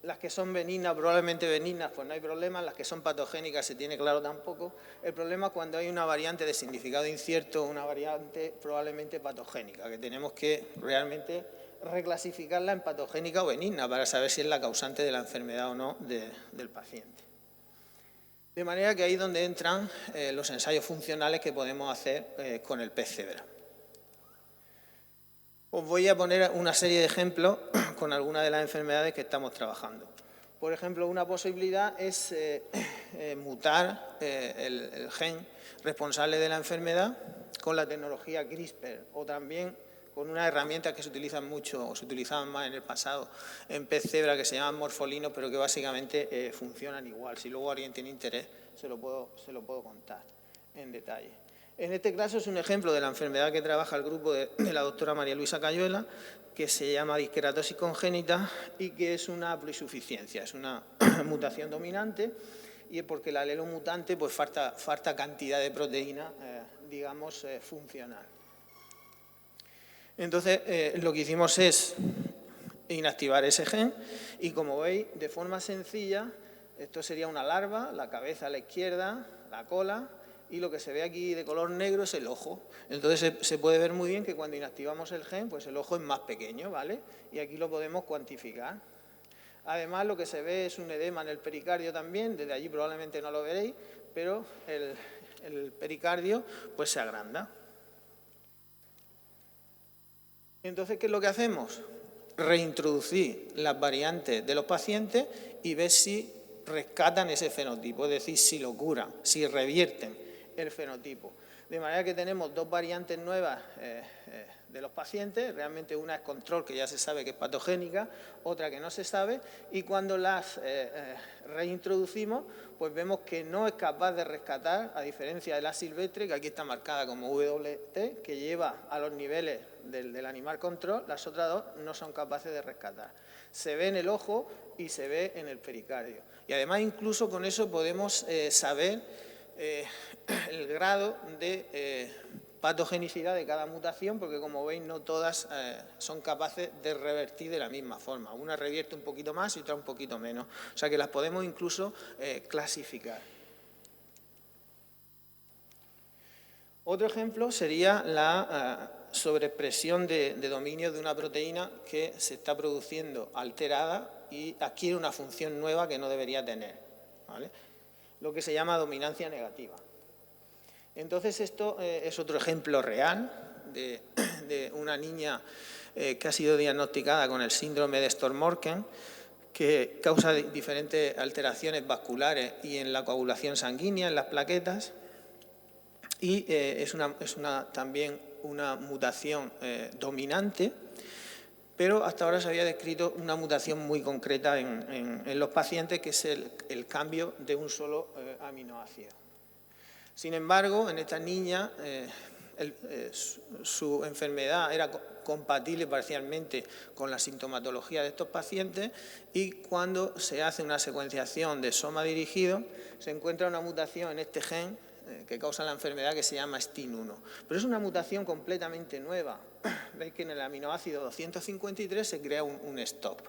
Las que son benignas, probablemente benignas, pues no hay problema. Las que son patogénicas se tiene claro tampoco. El problema es cuando hay una variante de significado incierto, una variante probablemente patogénica, que tenemos que realmente reclasificarla en patogénica o benigna para saber si es la causante de la enfermedad o no del paciente. De manera que ahí es donde entran los ensayos funcionales que podemos hacer con el pez cebra. Os voy a poner una serie de ejemplos con algunas de las enfermedades que estamos trabajando. Por ejemplo, una posibilidad es mutar el gen responsable de la enfermedad con la tecnología CRISPR o también con unas herramientas que se utilizan mucho o se utilizaban más en el pasado en pez cebra que se llaman morfolinos, pero que básicamente funcionan igual. Si luego alguien tiene interés, se lo puedo contar en detalle. En este caso es un ejemplo de la enfermedad que trabaja el grupo de la doctora María Luisa Cayuela, que se llama disqueratosis congénita y que es una ploinsuficiencia, es una mutación dominante y es porque el alelo mutante pues falta cantidad de proteína, digamos, funcional. Entonces, lo que hicimos es inactivar ese gen y, como veis, de forma sencilla, esto sería una larva, la cabeza a la izquierda, la cola, y lo que se ve aquí de color negro es el ojo. Entonces se puede ver muy bien que cuando inactivamos el gen, pues el ojo es más pequeño, ¿vale? Y aquí lo podemos cuantificar. Además, lo que se ve es un edema en el pericardio también, desde allí probablemente no lo veréis, pero el pericardio pues se agranda. Entonces, ¿qué es lo que hacemos? Reintroducir las variantes de los pacientes y ver si rescatan ese fenotipo, es decir, si lo curan, si revierten el fenotipo. De manera que tenemos dos variantes nuevas de los pacientes, realmente una es control, que ya se sabe que es patogénica, otra que no se sabe, y cuando las reintroducimos, pues vemos que no es capaz de rescatar, a diferencia de la silvestre, que aquí está marcada como WT, que lleva a los niveles del animal control, las otras dos no son capaces de rescatar. Se ve en el ojo y se ve en el pericardio. Y además incluso con eso podemos saber el grado de patogenicidad de cada mutación, porque como veis no todas son capaces de revertir de la misma forma. Una revierte un poquito más y otra un poquito menos. O sea que las podemos incluso clasificar. Otro ejemplo sería la sobreexpresión de dominio de una proteína que se está produciendo alterada y adquiere una función nueva que no debería tener, ¿vale? Lo que se llama dominancia negativa. Entonces, esto es otro ejemplo real de una niña que ha sido diagnosticada con el síndrome de Storm-Morken, que causa diferentes alteraciones vasculares y en la coagulación sanguínea, en las plaquetas, y es también una mutación dominante, pero hasta ahora se había descrito una mutación muy concreta en los pacientes, que es el cambio de un solo aminoácido. Sin embargo, en esta niña su enfermedad era compatible parcialmente con la sintomatología de estos pacientes y cuando se hace una secuenciación de soma dirigido se encuentra una mutación en este gen que causa la enfermedad, que se llama STIN1. Pero es una mutación completamente nueva. Veis que en el aminoácido 253 se crea un stop.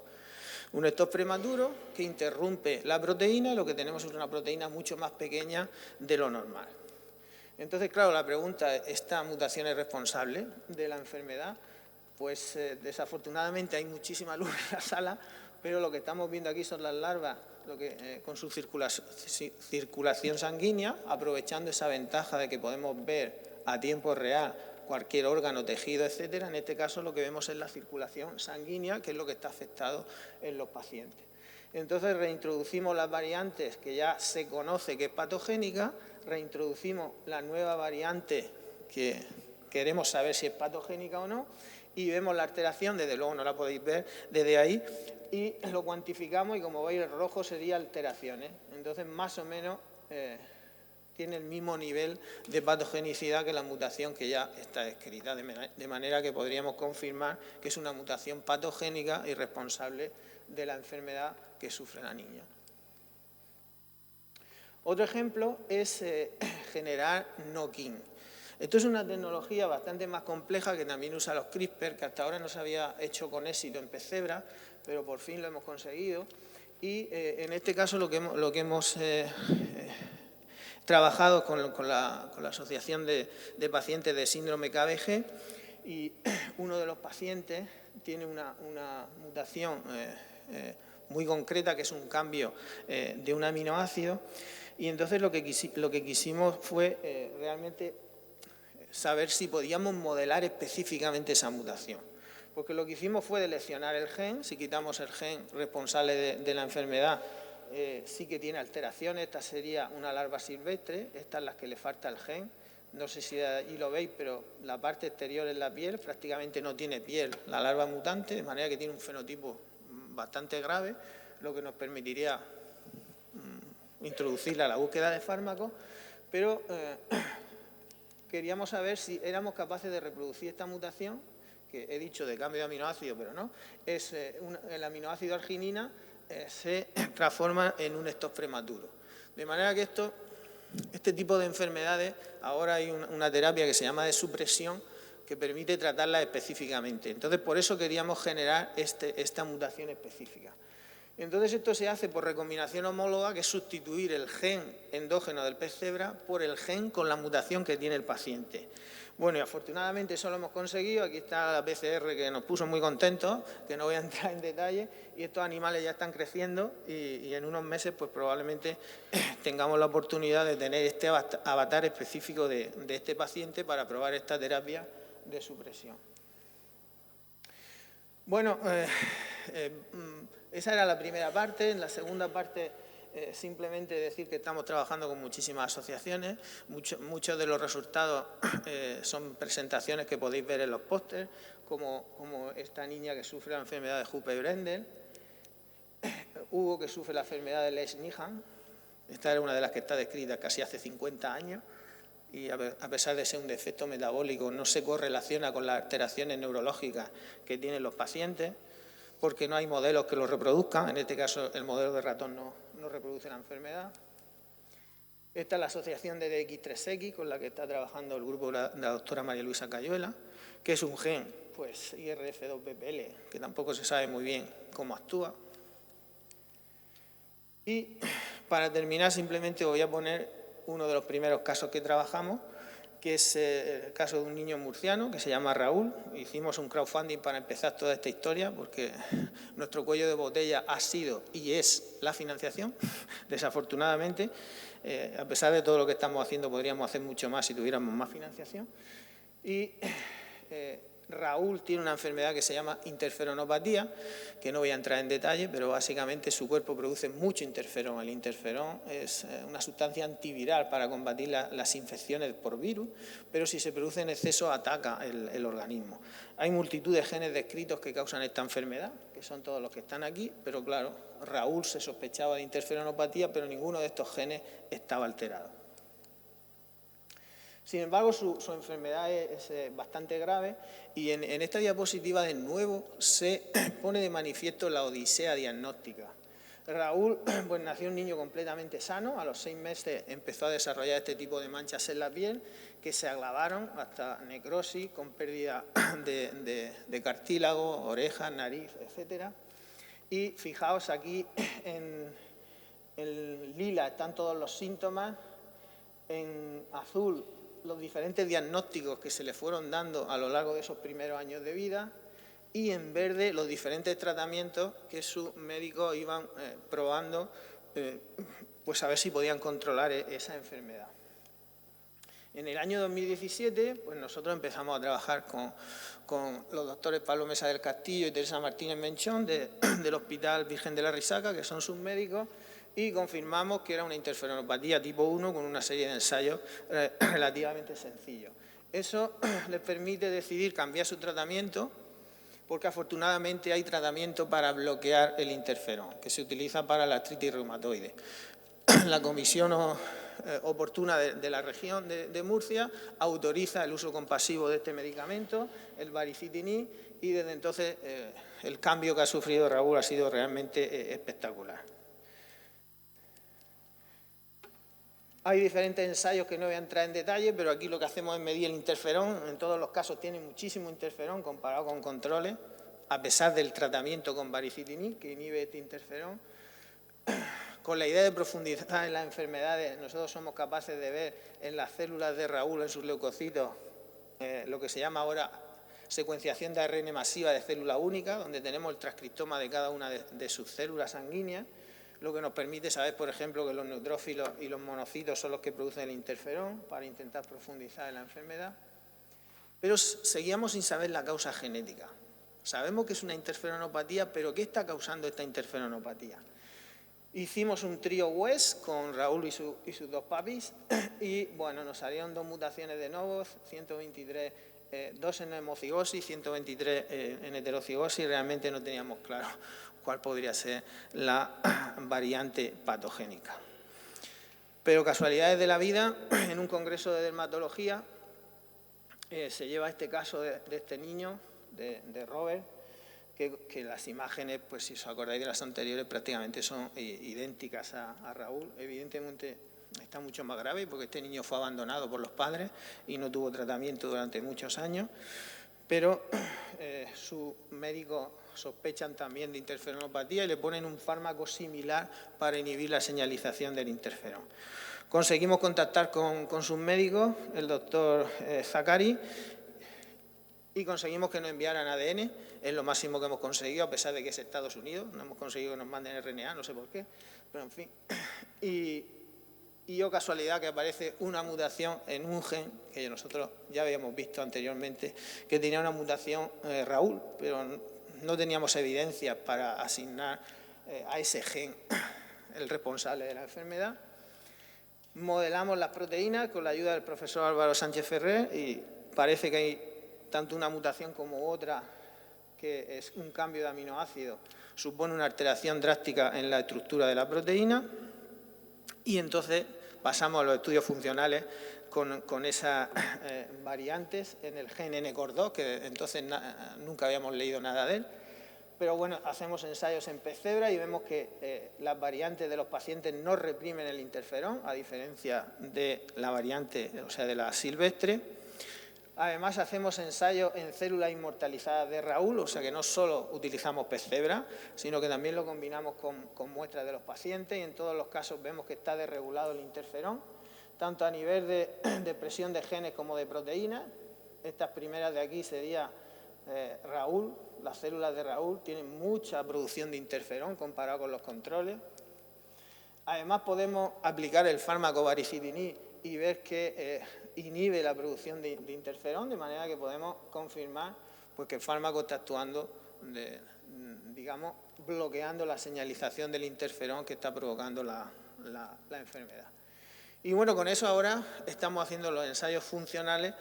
Un stop prematuro que interrumpe la proteína y lo que tenemos es una proteína mucho más pequeña de lo normal. Entonces, claro, la pregunta es, ¿esta mutación es responsable de la enfermedad? Pues desafortunadamente hay muchísima luz en la sala, pero lo que estamos viendo aquí son las larvas con su circulación sanguínea, aprovechando esa ventaja de que podemos ver a tiempo real cualquier órgano, tejido, etcétera. En este caso lo que vemos es la circulación sanguínea, que es lo que está afectado en los pacientes. Entonces reintroducimos las variantes que ya se conoce que es patogénica, reintroducimos la nueva variante que queremos saber si es patogénica o no, y vemos la alteración, desde luego no la podéis ver desde ahí, y lo cuantificamos y como veis el rojo sería alteraciones. Entonces más o menos tiene el mismo nivel de patogenicidad que la mutación que ya está descrita, de manera que podríamos confirmar que es una mutación patogénica y responsable de la enfermedad que sufre la niña. Otro ejemplo es generar knock-in. Esto es una tecnología bastante más compleja que también usa los CRISPR, que hasta ahora no se había hecho con éxito en pez cebra, pero por fin lo hemos conseguido. Y en este caso lo que hemos trabajado con la Asociación de Pacientes de Síndrome KBG y uno de los pacientes tiene una mutación muy concreta, que es un cambio de un aminoácido, y entonces lo que quisimos fue realmente saber si podíamos modelar específicamente esa mutación. Porque lo que hicimos fue seleccionar el gen. Si quitamos el gen responsable de la enfermedad, sí que tiene alteraciones. Esta sería una larva silvestre, esta es la que le falta el gen. No sé si ahí lo veis, pero la parte exterior es la piel, prácticamente no tiene piel la larva mutante, de manera que tiene un fenotipo bastante grave, lo que nos permitiría introducirla a la búsqueda de fármacos, pero queríamos saber si éramos capaces de reproducir esta mutación, que he dicho de cambio de aminoácido, pero no, es el aminoácido arginina se transforma en un stop prematuro. De manera que este tipo de enfermedades, ahora hay una terapia que se llama de supresión, que permite tratarlas específicamente. Entonces, por eso queríamos generar esta mutación específica. Entonces, esto se hace por recombinación homóloga, que es sustituir el gen endógeno del pez cebra por el gen con la mutación que tiene el paciente. Bueno, y afortunadamente eso lo hemos conseguido. Aquí está la PCR, que nos puso muy contentos, que no voy a entrar en detalle, y estos animales ya están creciendo y en unos meses pues probablemente tengamos la oportunidad de tener este avatar específico de este paciente para probar esta terapia de supresión. Bueno, esa era la primera parte. En la segunda parte, simplemente decir que estamos trabajando con muchísimas asociaciones. Muchos de los resultados son presentaciones que podéis ver en los pósters, como esta niña que sufre la enfermedad de Hooper-Brendel, Hugo, que sufre la enfermedad de Lesch-Nyhan. Esta era una de las que está descrita casi hace 50 años. Y a pesar de ser un defecto metabólico, no se correlaciona con las alteraciones neurológicas que tienen los pacientes, porque no hay modelos que lo reproduzcan. En este caso, el modelo de ratón no reproduce la enfermedad. Esta es la asociación de DX3X con la que está trabajando el grupo de la doctora María Luisa Cayuela, que es un gen, pues IRF2-BPL, que tampoco se sabe muy bien cómo actúa. Y para terminar, simplemente voy a poner uno de los primeros casos que trabajamos, que es el caso de un niño murciano que se llama Raúl. Hicimos un crowdfunding para empezar toda esta historia, porque nuestro cuello de botella ha sido y es la financiación, desafortunadamente. A pesar de todo lo que estamos haciendo, podríamos hacer mucho más si tuviéramos más financiación. Y Raúl tiene una enfermedad que se llama interferonopatía, que no voy a entrar en detalle, pero básicamente su cuerpo produce mucho interferón. El interferón es una sustancia antiviral para combatir las infecciones por virus, pero si se produce en exceso ataca el organismo. Hay multitud de genes descritos que causan esta enfermedad, que son todos los que están aquí, pero claro, Raúl se sospechaba de interferonopatía, pero ninguno de estos genes estaba alterado. Sin embargo, su enfermedad es bastante grave y en esta diapositiva de nuevo se pone de manifiesto la odisea diagnóstica. Raúl pues, nació un niño completamente sano. A los 6 meses empezó a desarrollar este tipo de manchas en la piel que se agravaron hasta necrosis con pérdida de cartílago, orejas, nariz, etc. Y fijaos aquí en lila están todos los síntomas, en azul los diferentes diagnósticos que se le fueron dando a lo largo de esos primeros años de vida y en verde los diferentes tratamientos que sus médicos iban probando pues a ver si podían controlar esa enfermedad. En el año 2017 pues nosotros empezamos a trabajar con los doctores Pablo Mesa del Castillo y Teresa Martínez Menchón del Hospital Virgen de la Risaca, que son sus médicos, y confirmamos que era una interferonopatía tipo 1 con una serie de ensayos relativamente sencillos. Eso les permite decidir cambiar su tratamiento, porque afortunadamente hay tratamiento para bloquear el interferón, que se utiliza para la artritis reumatoide. La comisión oportuna de la región de Murcia autoriza el uso compasivo de este medicamento, el baricitinib, y desde entonces el cambio que ha sufrido Raúl ha sido realmente espectacular. Hay diferentes ensayos que no voy a entrar en detalle, pero aquí lo que hacemos es medir el interferón. En todos los casos tiene muchísimo interferón comparado con controles, a pesar del tratamiento con baricitinib, que inhibe este interferón. Con la idea de profundizar en las enfermedades, nosotros somos capaces de ver en las células de Raúl, en sus leucocitos, lo que se llama ahora secuenciación de ARN masiva de célula única, donde tenemos el transcriptoma de cada una de sus células sanguíneas, lo que nos permite saber, por ejemplo, que los neutrófilos y los monocitos son los que producen el interferón para intentar profundizar en la enfermedad. Pero seguíamos sin saber la causa genética. Sabemos que es una interferonopatía, pero ¿qué está causando esta interferonopatía? Hicimos un trío WES con Raúl y sus dos papis y bueno, nos salieron 2 mutaciones de novo, 123, 2 en homocigosis, 123 en heterocigosis, y realmente no teníamos claro cuál podría ser la variante patogénica. Pero casualidades de la vida, en un congreso de dermatología se lleva este caso de este niño, de Robert, que las imágenes, pues si os acordáis de las anteriores, prácticamente son idénticas a Raúl. Evidentemente está mucho más grave porque este niño fue abandonado por los padres y no tuvo tratamiento durante muchos años, pero sus médicos sospechan también de interferonopatía y le ponen un fármaco similar para inhibir la señalización del interferón. Conseguimos contactar con sus médicos, el doctor Zakari, y conseguimos que nos enviaran ADN, es lo máximo que hemos conseguido, a pesar de que es Estados Unidos, no hemos conseguido que nos manden RNA, no sé por qué, pero en fin. Y casualidad que aparece una mutación en un gen, que nosotros ya habíamos visto anteriormente, que tenía una mutación Raúl, pero no teníamos evidencia para asignar a ese gen el responsable de la enfermedad. Modelamos las proteínas con la ayuda del profesor Álvaro Sánchez Ferrer y parece que hay tanto una mutación como otra, que es un cambio de aminoácido, supone una alteración drástica en la estructura de la proteína y entonces pasamos a los estudios funcionales con esas variantes en el gen NCOR2, que entonces nunca habíamos leído nada de él. Pero bueno, hacemos ensayos en pez cebra y vemos que las variantes de los pacientes no reprimen el interferón, a diferencia de la variante, o sea, de la silvestre. Además, hacemos ensayos en células inmortalizadas de Raúl, o sea que no solo utilizamos pez cebra, sino que también lo combinamos con muestras de los pacientes y en todos los casos vemos que está desregulado el interferón, tanto a nivel de presión de genes como de proteínas. Estas primeras de aquí sería Raúl, las células de Raúl tienen mucha producción de interferón comparado con los controles. Además, podemos aplicar el fármaco baricitinib y ver que inhibe la producción de interferón, de manera que podemos confirmar pues, que el fármaco está actuando, digamos, bloqueando la señalización del interferón que está provocando la enfermedad. Y bueno, con eso ahora estamos haciendo los ensayos funcionales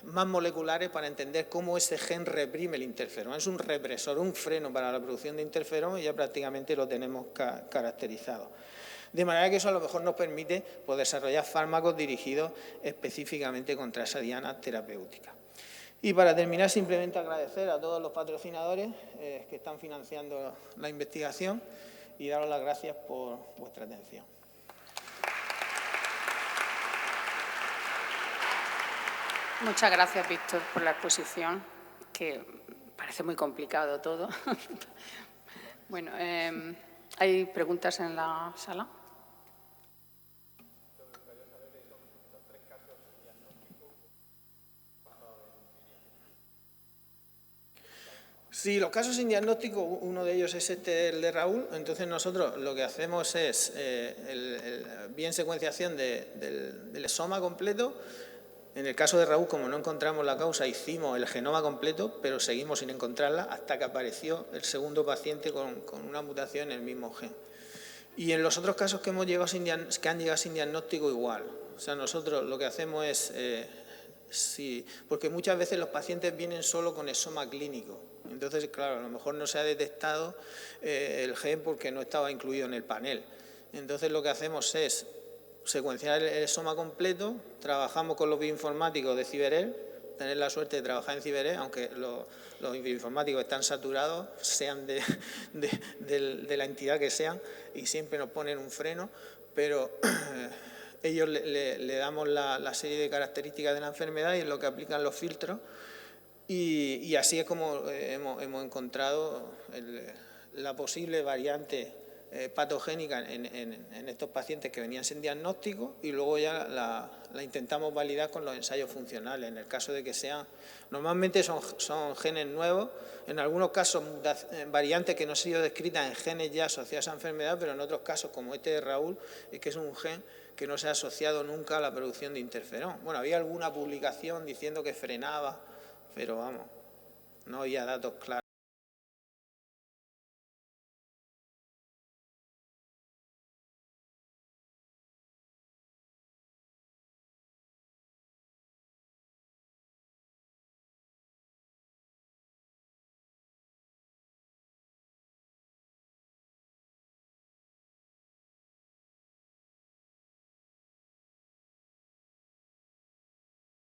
más moleculares para entender cómo ese gen reprime el interferón. Es un represor, un freno para la producción de interferón y ya prácticamente lo tenemos caracterizado. De manera que eso a lo mejor nos permite pues, desarrollar fármacos dirigidos específicamente contra esa diana terapéutica. Y para terminar, simplemente agradecer a todos los patrocinadores que están financiando la investigación y daros las gracias por vuestra atención. Muchas gracias, Víctor, por la exposición, que parece muy complicado todo. Bueno, ¿hay preguntas en la sala? Sí, los casos sin diagnóstico, uno de ellos es el de Raúl. Entonces nosotros lo que hacemos es bien secuenciación del exoma completo. En el caso de Raúl, como no encontramos la causa, hicimos el genoma completo, pero seguimos sin encontrarla hasta que apareció el segundo paciente con una mutación en el mismo gen. Y en los otros casos que han llegado sin diagnóstico, igual. O sea, nosotros lo que hacemos es, porque muchas veces los pacientes vienen solo con exoma clínico. Entonces, claro, a lo mejor no se ha detectado el gen porque no estaba incluido en el panel. Entonces, lo que hacemos es secuenciar el exoma completo, trabajamos con los bioinformáticos de Ciberel, tener la suerte de trabajar en Ciberel, aunque los bioinformáticos están saturados, sean de la entidad que sean, y siempre nos ponen un freno, pero ellos le damos la serie de características de la enfermedad y es lo que aplican los filtros, y así es como hemos encontrado la posible variante patogénica en estos pacientes que venían sin diagnóstico y luego ya la intentamos validar con los ensayos funcionales, en el caso de que sean, normalmente son genes nuevos, en algunos casos variantes que no han sido descritas en genes ya asociados a esa enfermedad, pero en otros casos, como este de Raúl, es que es un gen que no se ha asociado nunca a la producción de interferón. Bueno, había alguna publicación diciendo que frenaba, pero vamos, no había datos claros.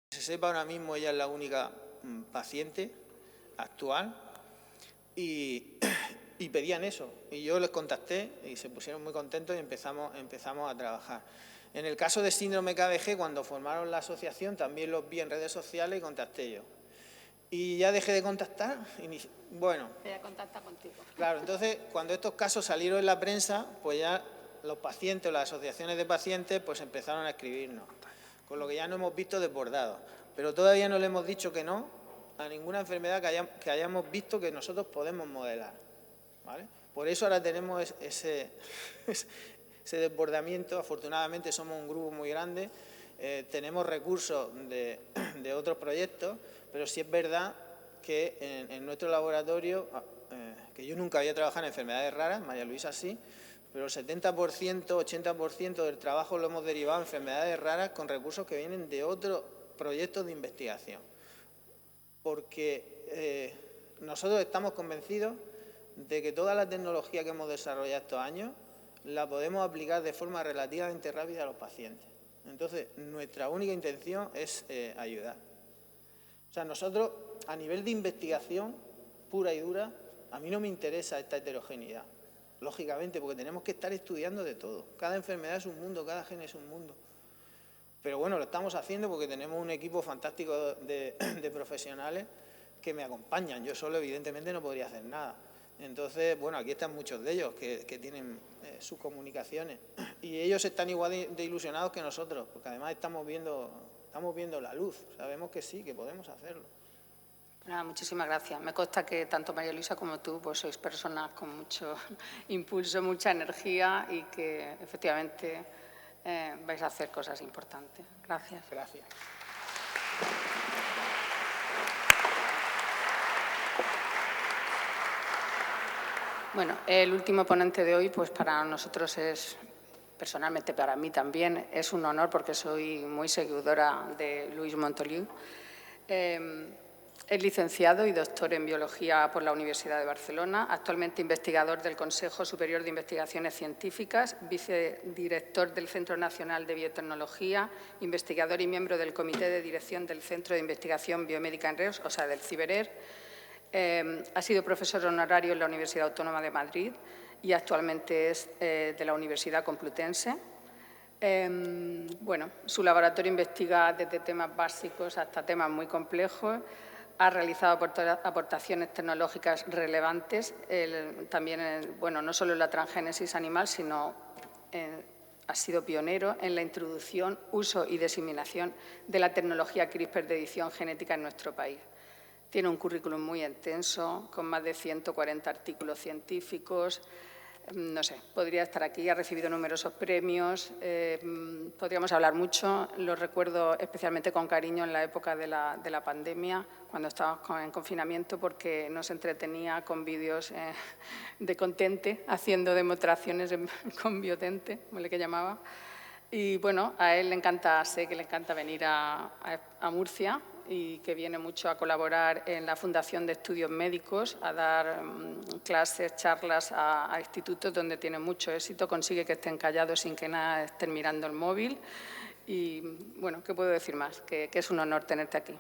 Que se sepa, ahora mismo ella es la única paciente actual y pedían eso. Y yo les contacté y se pusieron muy contentos y empezamos a trabajar. En el caso de síndrome KBG, cuando formaron la asociación, también los vi en redes sociales y contacté yo. Y ya dejé de contactar y bueno. Ella contacta contigo. Claro, entonces cuando estos casos salieron en la prensa, pues ya los pacientes o las asociaciones de pacientes pues empezaron a escribirnos. Con lo que ya no hemos visto desbordados. Pero todavía no le hemos dicho que no a ninguna enfermedad que hayamos visto que nosotros podemos modelar, ¿vale? Por eso ahora tenemos ese desbordamiento. Afortunadamente somos un grupo muy grande, tenemos recursos de otros proyectos, pero sí es verdad que en nuestro laboratorio, que yo nunca había trabajado en enfermedades raras, María Luisa sí, pero el 70%, 80% del trabajo lo hemos derivado en enfermedades raras con recursos que vienen de otros proyectos de investigación. Porque nosotros estamos convencidos de que toda la tecnología que hemos desarrollado estos años la podemos aplicar de forma relativamente rápida a los pacientes. Entonces, nuestra única intención es ayudar. O sea, nosotros, a nivel de investigación pura y dura, a mí no me interesa esta heterogeneidad. Lógicamente, porque tenemos que estar estudiando de todo. Cada enfermedad es un mundo, cada gen es un mundo. Pero bueno, lo estamos haciendo porque tenemos un equipo fantástico de profesionales que me acompañan. Yo solo, evidentemente, no podría hacer nada. Entonces, bueno, aquí están muchos de ellos que tienen sus comunicaciones. Y ellos están igual de ilusionados que nosotros, porque además estamos viendo la luz. Sabemos que sí, que podemos hacerlo. Nada, muchísimas gracias. Me consta que tanto María Luisa como tú pues sois personas con mucho impulso, mucha energía y que efectivamente vais a hacer cosas importantes. Gracias. Gracias. Bueno, el último ponente de hoy, pues para nosotros es, personalmente para mí también, es un honor porque soy muy seguidora de Luis Montoliu. Es licenciado y doctor en Biología por la Universidad de Barcelona, actualmente investigador del Consejo Superior de Investigaciones Científicas, vicedirector del Centro Nacional de Biotecnología, investigador y miembro del Comité de Dirección del Centro de Investigación Biomédica en Reus, o sea, del CIBERER. Ha sido profesor honorario en la Universidad Autónoma de Madrid y actualmente es de la Universidad Complutense. Bueno, su laboratorio investiga desde temas básicos hasta temas muy complejos. Ha realizado aportaciones tecnológicas relevantes, también, bueno, no solo en la transgénesis animal, sino ha sido pionero en la introducción, uso y diseminación de la tecnología CRISPR de edición genética en nuestro país. Tiene un currículum muy extenso, con más de 140 artículos científicos. No sé, podría estar aquí, ha recibido numerosos premios, podríamos hablar mucho, lo recuerdo especialmente con cariño en la época de la pandemia, cuando estábamos en confinamiento, porque nos entretenía con vídeos de Contente, haciendo demostraciones con Biotente, como le que llamaba. Y bueno, a él le encanta, sé que le encanta venir a Murcia, y que viene mucho a colaborar en la Fundación de Estudios Médicos, a dar clases, charlas a institutos donde tiene mucho éxito, consigue que estén callados sin que nada estén mirando el móvil. Y bueno, ¿qué puedo decir más? Que es un honor tenerte aquí.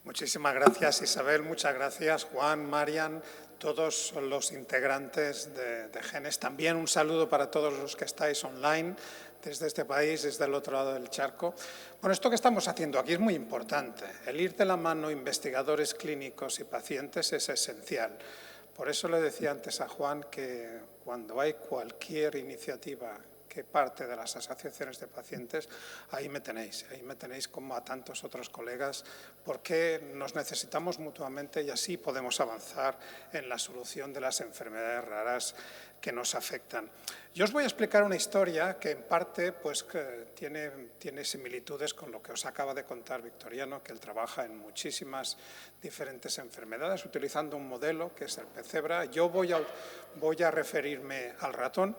Muchísimas gracias, Isabel. Muchas gracias, Juan, Marian, todos los integrantes de Genes. También un saludo para todos los que estáis online desde este país, desde el otro lado del charco. Bueno, esto que estamos haciendo aquí es muy importante. El ir de la mano investigadores clínicos y pacientes es esencial, Por eso le decía antes a Juan que cuando hay cualquier iniciativa que parte de las asociaciones de pacientes, ahí me tenéis como a tantos otros colegas, porque nos necesitamos mutuamente y así podemos avanzar en la solución de las enfermedades raras que nos afectan. Yo os voy a explicar una historia que en parte pues, que tiene similitudes con lo que os acaba de contar Victoriano, que él trabaja en muchísimas diferentes enfermedades utilizando un modelo que es el PCEBRA. Yo voy a referirme al ratón,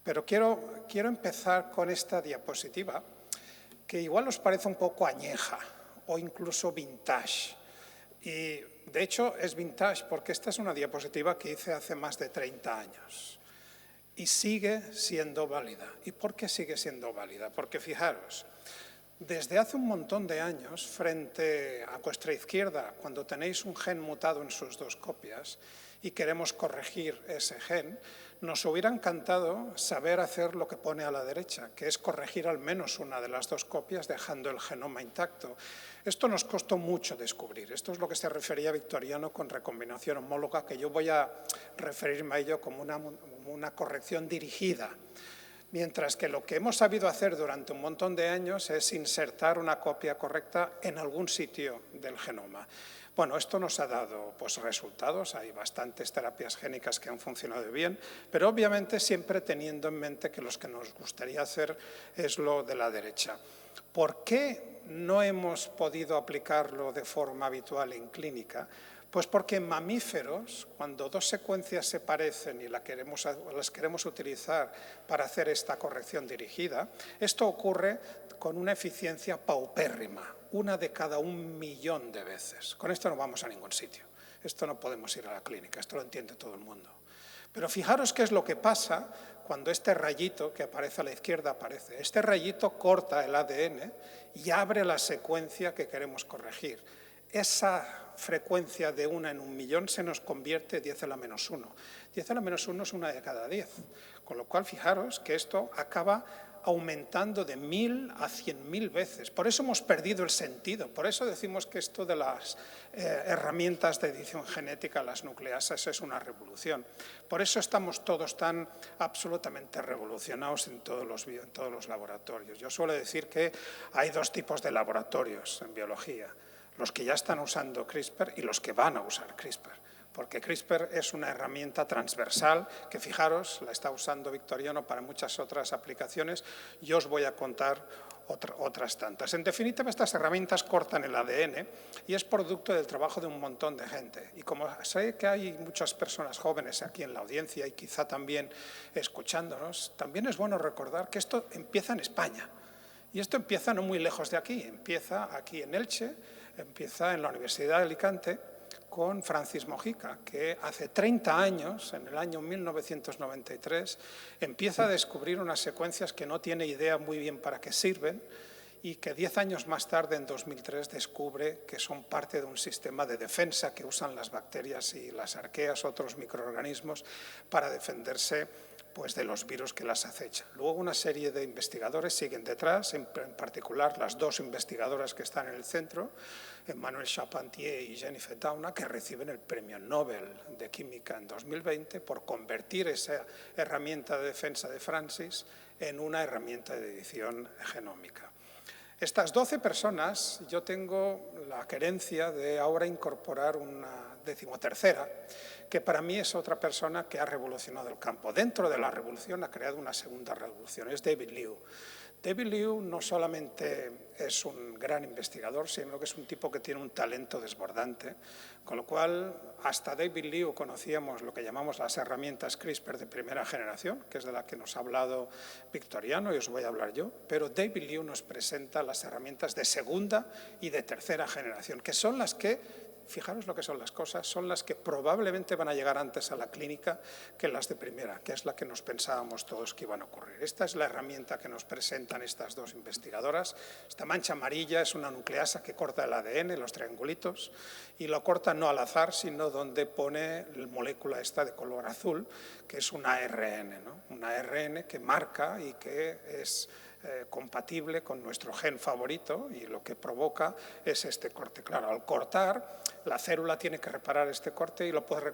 pero quiero empezar con esta diapositiva, que igual os parece un poco añeja o incluso vintage. Y de hecho es vintage porque esta es una diapositiva que hice hace más de 30 años y sigue siendo válida. ¿Y por qué sigue siendo válida? Porque fijaros, desde hace un montón de años, frente a vuestra izquierda, cuando tenéis un gen mutado en sus dos copias y queremos corregir ese gen, nos hubiera encantado saber hacer lo que pone a la derecha, que es corregir al menos una de las dos copias dejando el genoma intacto. Esto nos costó mucho descubrir. Esto es lo que se refería Victoriano con recombinación homóloga, que yo voy a referirme a ello como una corrección dirigida. Mientras que lo que hemos sabido hacer durante un montón de años es insertar una copia correcta en algún sitio del genoma. Bueno, esto nos ha dado pues, resultados, hay bastantes terapias génicas que han funcionado bien, pero obviamente siempre teniendo en mente que los que nos gustaría hacer es lo de la derecha. ¿Por qué no hemos podido aplicarlo de forma habitual en clínica? Pues porque en mamíferos, cuando dos secuencias se parecen y las queremos utilizar para hacer esta corrección dirigida, esto ocurre con una eficiencia paupérrima, 1 de cada 1.000.000 de veces. Con esto no vamos a ningún sitio. Esto no podemos ir a la clínica, esto lo entiende todo el mundo. Pero fijaros qué es lo que pasa cuando este rayito que aparece a la izquierda aparece. Este rayito corta el ADN y abre la secuencia que queremos corregir. Esa frecuencia de 1 en 1.000.000 se nos convierte en 10 a la menos 1. 10 a la menos 1 es 1 de cada 10. Con lo cual, fijaros que esto acaba aumentando de 1.000 a 100.000 veces. Por eso hemos perdido el sentido. Por eso decimos que esto de las herramientas de edición genética, las nucleasas, es una revolución. Por eso estamos todos tan absolutamente revolucionados en todos los laboratorios. Yo suelo decir que hay dos tipos de laboratorios en biología. Los que ya están usando CRISPR y los que van a usar CRISPR. Porque CRISPR es una herramienta transversal que, fijaros, la está usando Victoriano para muchas otras aplicaciones. Yo os voy a contar otras tantas. En definitiva, estas herramientas cortan el ADN y es producto del trabajo de un montón de gente. Y como sé que hay muchas personas jóvenes aquí en la audiencia y quizá también escuchándonos, también es bueno recordar que esto empieza en España. Y esto empieza no muy lejos de aquí, empieza aquí en Elche, empieza en la Universidad de Alicante, con Francis Mojica, que hace 30 años, en el año 1993, empieza a descubrir unas secuencias que no tiene idea muy bien para qué sirven y que 10 años más tarde, en 2003, descubre que son parte de un sistema de defensa que usan las bacterias y las arqueas, otros microorganismos, para defenderse pues, de los virus que las acechan. Luego una serie de investigadores siguen detrás, en particular las dos investigadoras que están en el centro, Emmanuelle Charpentier y Jennifer Doudna, que reciben el Premio Nobel de Química en 2020 por convertir esa herramienta de defensa de Francis en una herramienta de edición genómica. Estas 12 personas, yo tengo la querencia de ahora incorporar una 13ª, que para mí es otra persona que ha revolucionado el campo. Dentro de la revolución ha creado una segunda revolución, es David Liu. David Liu no solamente es un gran investigador, sino que es un tipo que tiene un talento desbordante, con lo cual hasta David Liu conocíamos lo que llamamos las herramientas CRISPR de primera generación, que es de la que nos ha hablado Victoriano y os voy a hablar yo, pero David Liu nos presenta las herramientas de segunda y de tercera generación, que son las que, fijaros lo que son las cosas, son las que probablemente van a llegar antes a la clínica que las de primera, que es la que nos pensábamos todos que iban a ocurrir. Esta es la herramienta que nos presentan estas dos investigadoras. Esta mancha amarilla es una nucleasa que corta el ADN, los triangulitos, y lo corta no al azar, sino donde pone la molécula esta de color azul, que es una ARN, ¿no? Una ARN que marca y que es compatible con nuestro gen favorito y lo que provoca es este corte. Claro, al cortar, la célula tiene que reparar este corte y lo puede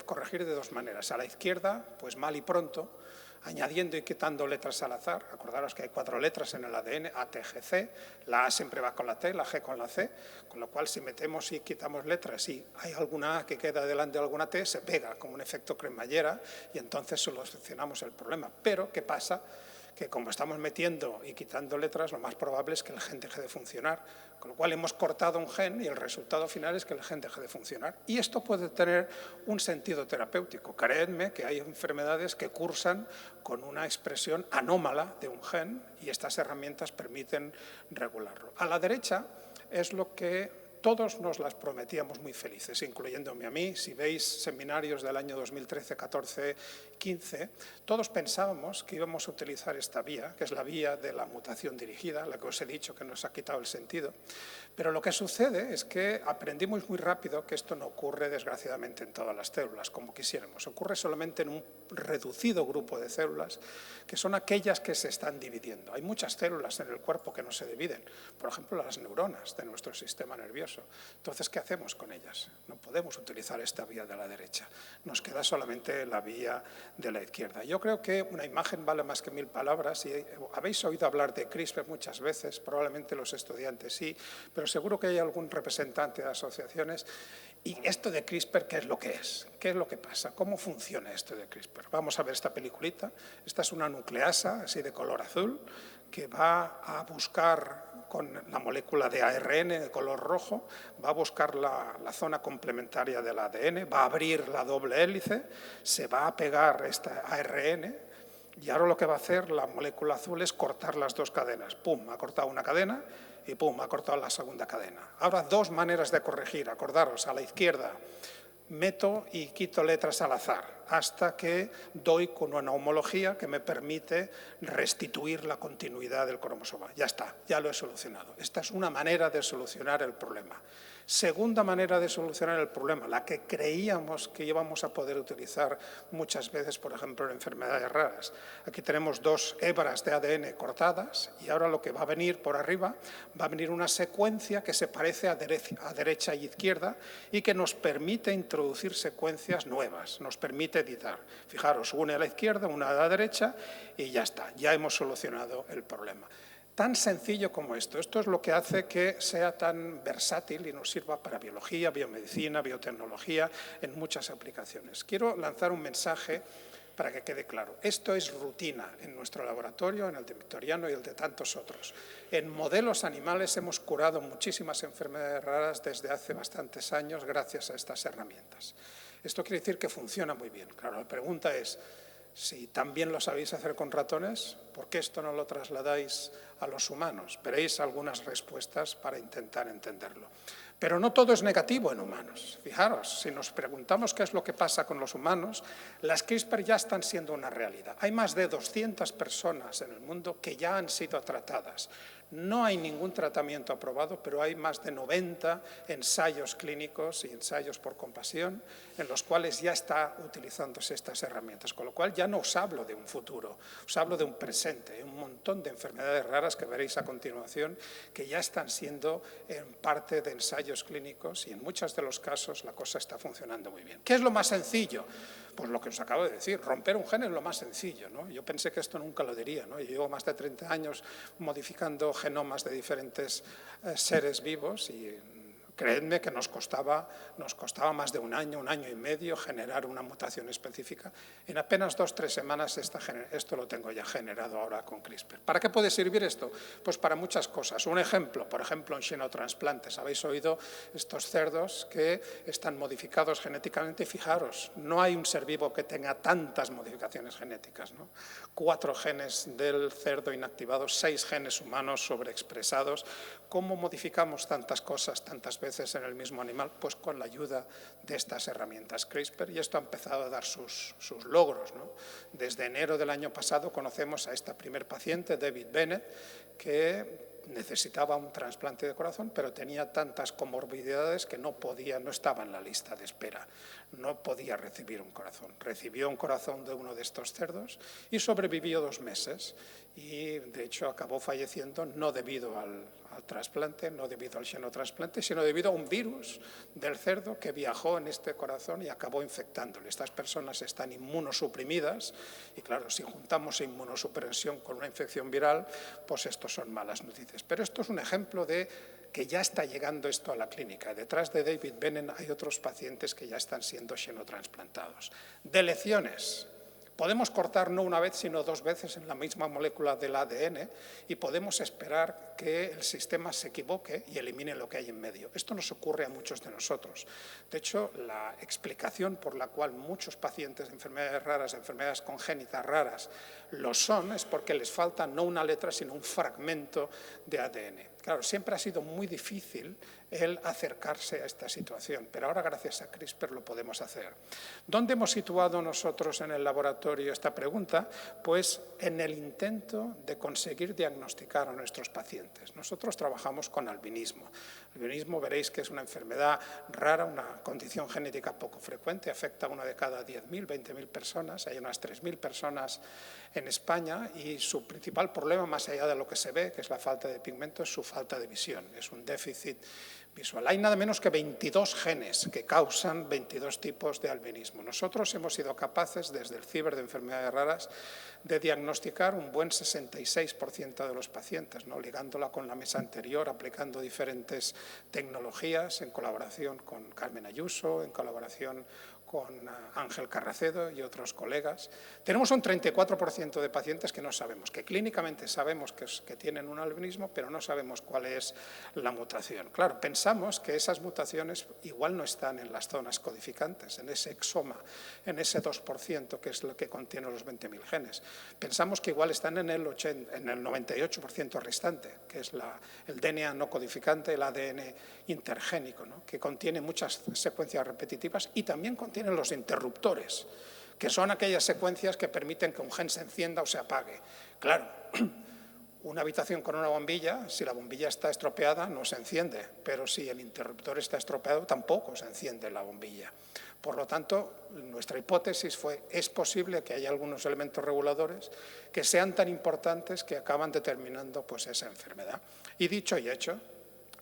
corregir de dos maneras. A la izquierda, pues mal y pronto, añadiendo y quitando letras al azar. Acordaros que hay 4 letras en el ADN, A, T, G, C. La A siempre va con la T, la G con la C, con lo cual si metemos y quitamos letras y hay alguna A que queda delante de alguna T, se pega como un efecto cremallera y entonces solucionamos el problema. Pero, ¿qué pasa? Que como estamos metiendo y quitando letras, lo más probable es que el gen deje de funcionar, con lo cual hemos cortado un gen y el resultado final es que el gen deje de funcionar. Y esto puede tener un sentido terapéutico. Creedme que hay enfermedades que cursan con una expresión anómala de un gen y estas herramientas permiten regularlo. A la derecha es lo que todos nos las prometíamos muy felices, incluyéndome a mí. Si veis seminarios del año 2013, 14, 15, todos pensábamos que íbamos a utilizar esta vía, que es la vía de la mutación dirigida, la que os he dicho que nos ha quitado el sentido. Pero lo que sucede es que aprendimos muy rápido que esto no ocurre, desgraciadamente, en todas las células, como quisiéramos. Ocurre solamente en un reducido grupo de células, que son aquellas que se están dividiendo. Hay muchas células en el cuerpo que no se dividen, por ejemplo, las neuronas de nuestro sistema nervioso. Entonces, ¿qué hacemos con ellas? No podemos utilizar esta vía de la derecha. Nos queda solamente la vía de la izquierda. Yo creo que una imagen vale más que 1000 palabras. Y habéis oído hablar de CRISPR muchas veces, probablemente los estudiantes sí, pero seguro que hay algún representante de asociaciones. ¿Y esto de CRISPR qué es lo que es? ¿Qué es lo que pasa? ¿Cómo funciona esto de CRISPR? Vamos a ver esta peliculita. Esta es una nucleasa así de color azul que va a buscar con la molécula de ARN de color rojo, va a buscar la zona complementaria del ADN, va a abrir la doble hélice, se va a pegar esta ARN y ahora lo que va a hacer la molécula azul es cortar las dos cadenas. ¡Pum! Ha cortado una cadena y ¡pum! Ha cortado la segunda cadena. Ahora dos maneras de corregir, acordaros, a la izquierda meto y quito letras al azar hasta que doy con una homología que me permite restituir la continuidad del cromosoma. Ya está, ya lo he solucionado. Esta es una manera de solucionar el problema. Segunda manera de solucionar el problema, la que creíamos que íbamos a poder utilizar muchas veces, por ejemplo, en enfermedades raras. Aquí tenemos 2 hebras de ADN cortadas y ahora lo que va a venir por arriba, va a venir una secuencia que se parece a derecha y izquierda y que nos permite introducir secuencias nuevas, nos permite editar. Fijaros, una a la izquierda, una a la derecha y ya está, ya hemos solucionado el problema. Tan sencillo como esto. Esto es lo que hace que sea tan versátil y nos sirva para biología, biomedicina, biotecnología, en muchas aplicaciones. Quiero lanzar un mensaje para que quede claro. Esto es rutina en nuestro laboratorio, en el de Victoriano y el de tantos otros. En modelos animales hemos curado muchísimas enfermedades raras desde hace bastantes años gracias a estas herramientas. Esto quiere decir que funciona muy bien. Claro, la pregunta es, si también lo sabéis hacer con ratones, ¿por qué esto no lo trasladáis a los humanos? Veréis algunas respuestas para intentar entenderlo. Pero no todo es negativo en humanos. Fijaros, si nos preguntamos qué es lo que pasa con los humanos, las CRISPR ya están siendo una realidad. Hay más de 200 personas en el mundo que ya han sido tratadas. No hay ningún tratamiento aprobado, pero hay más de 90 ensayos clínicos y ensayos por compasión en los cuales ya está utilizándose estas herramientas. Con lo cual ya no os hablo de un futuro, os hablo de un presente, un montón de enfermedades raras que veréis a continuación que ya están siendo en parte de ensayos clínicos y en muchos de los casos la cosa está funcionando muy bien. ¿Qué es lo más sencillo? Pues lo que os acabo de decir, romper un gen es lo más sencillo, ¿no? Yo pensé que esto nunca lo diría, ¿no? Yo llevo más de 30 años modificando genomas de diferentes seres vivos y creedme que nos costaba más de un año y medio generar una mutación específica. En apenas 2 o 3 semanas esto lo tengo ya generado ahora con CRISPR. ¿Para qué puede servir esto? Pues para muchas cosas. Un ejemplo, por ejemplo, en xenotransplantes. Habéis oído estos cerdos que están modificados genéticamente. Fijaros, no hay un ser vivo que tenga tantas modificaciones genéticas, ¿no? 4 genes del cerdo inactivados, 6 genes humanos sobreexpresados. ¿Cómo modificamos tantas cosas tantas veces en el mismo animal? Pues con la ayuda de estas herramientas CRISPR, y esto ha empezado a dar sus logros, ¿no? Desde enero del año pasado conocemos a esta primer paciente, David Bennett, que necesitaba un trasplante de corazón, pero tenía tantas comorbilidades que no estaba en la lista de espera, no podía recibir un corazón. Recibió un corazón de uno de estos cerdos y sobrevivió 2 meses y de hecho acabó falleciendo no debido al trasplante, no debido al xenotrasplante, sino debido a un virus del cerdo que viajó en este corazón y acabó infectándole. Estas personas están inmunosuprimidas y claro, si juntamos inmunosupresión con una infección viral, pues esto son malas noticias. Pero esto es un ejemplo de que ya está llegando esto a la clínica. Detrás de David Benen hay otros pacientes que ya están siendo xenotransplantados. De lecciones. Podemos cortar no una vez, sino 2 veces en la misma molécula del ADN y podemos esperar que el sistema se equivoque y elimine lo que hay en medio. Esto nos ocurre a muchos de nosotros. De hecho, la explicación por la cual muchos pacientes de enfermedades raras, de enfermedades congénitas raras, lo son, es porque les falta no una letra, sino un fragmento de ADN. Claro, siempre ha sido muy difícil el acercarse a esta situación, pero ahora gracias a CRISPR lo podemos hacer. ¿Dónde hemos situado nosotros en el laboratorio esta pregunta? Pues en el intento de conseguir diagnosticar a nuestros pacientes. Nosotros trabajamos con albinismo. El albinismo veréis que es una enfermedad rara, una condición genética poco frecuente, afecta a 1 de cada 10.000, 20.000 personas, hay unas 3.000 personas en España y su principal problema, más allá de lo que se ve, que es la falta de pigmento, es su falta de visión, es un déficit visual. Hay nada menos que 22 genes que causan 22 tipos de albinismo. Nosotros hemos sido capaces, desde el CIBER de enfermedades raras, de diagnosticar un buen 66% de los pacientes, ¿no? Ligándola con la mesa anterior, aplicando diferentes tecnologías en colaboración con Carmen Ayuso, en colaboración con Ángel Carracedo y otros colegas. Tenemos un 34% de pacientes que no sabemos, que clínicamente sabemos que tienen un albinismo, pero no sabemos cuál es la mutación. Claro, pensamos que esas mutaciones igual no están en las zonas codificantes, en ese exoma, en ese 2%, que es lo que contiene los 20.000 genes. Pensamos que igual están en el 98% restante, que es el DNA no codificante, el ADN intergénico, ¿no? Que contiene muchas secuencias repetitivas y también contiene los interruptores, que son aquellas secuencias que permiten que un gen se encienda o se apague. Claro, una habitación con una bombilla, si la bombilla está estropeada, no se enciende, pero si el interruptor está estropeado, tampoco se enciende la bombilla. Por lo tanto, nuestra hipótesis fue, es posible que haya algunos elementos reguladores que sean tan importantes que acaban determinando pues, esa enfermedad. Y dicho y hecho,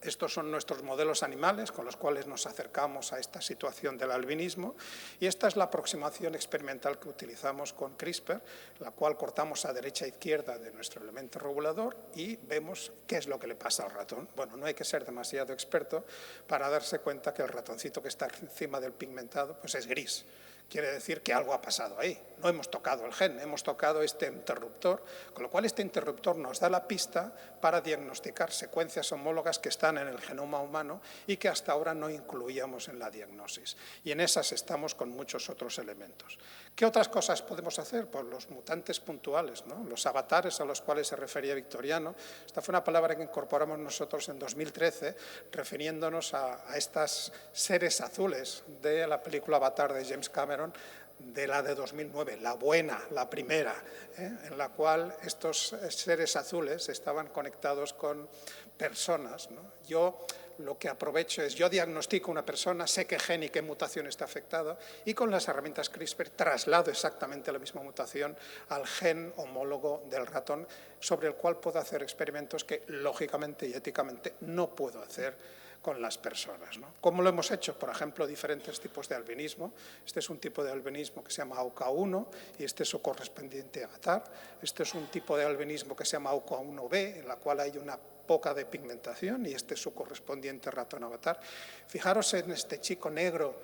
estos son nuestros modelos animales con los cuales nos acercamos a esta situación del albinismo y esta es la aproximación experimental que utilizamos con CRISPR, la cual cortamos a derecha e izquierda de nuestro elemento regulador y vemos qué es lo que le pasa al ratón. Bueno, no hay que ser demasiado experto para darse cuenta que el ratoncito que está encima del pigmentado pues es gris. Quiere decir que algo ha pasado ahí. No hemos tocado el gen, hemos tocado este interruptor, con lo cual este interruptor nos da la pista para diagnosticar secuencias homólogas que están en el genoma humano y que hasta ahora no incluíamos en la diagnosis. Y en esas estamos con muchos otros elementos. ¿Qué otras cosas podemos hacer? Pues los mutantes puntuales, ¿no? Los avatares a los cuales se refería Victoriano. Esta fue una palabra que incorporamos nosotros en 2013, refiriéndonos a estos seres azules de la película Avatar de James Cameron, de la de 2009, la buena, la primera, en la cual estos seres azules estaban conectados con personas, ¿no? Yo lo que aprovecho es, yo diagnostico una persona, sé qué gen y qué mutación está afectada y con las herramientas CRISPR traslado exactamente la misma mutación al gen homólogo del ratón sobre el cual puedo hacer experimentos que lógicamente y éticamente no puedo hacer con las personas, ¿no? ¿Cómo lo hemos hecho? Por ejemplo, diferentes tipos de albinismo. Este es un tipo de albinismo que se llama AUCA1 y este es su correspondiente avatar. Este es un tipo de albinismo que se llama AUCA1B, en la cual hay una poca de pigmentación y este es su correspondiente ratón avatar. Fijaros en este chico negro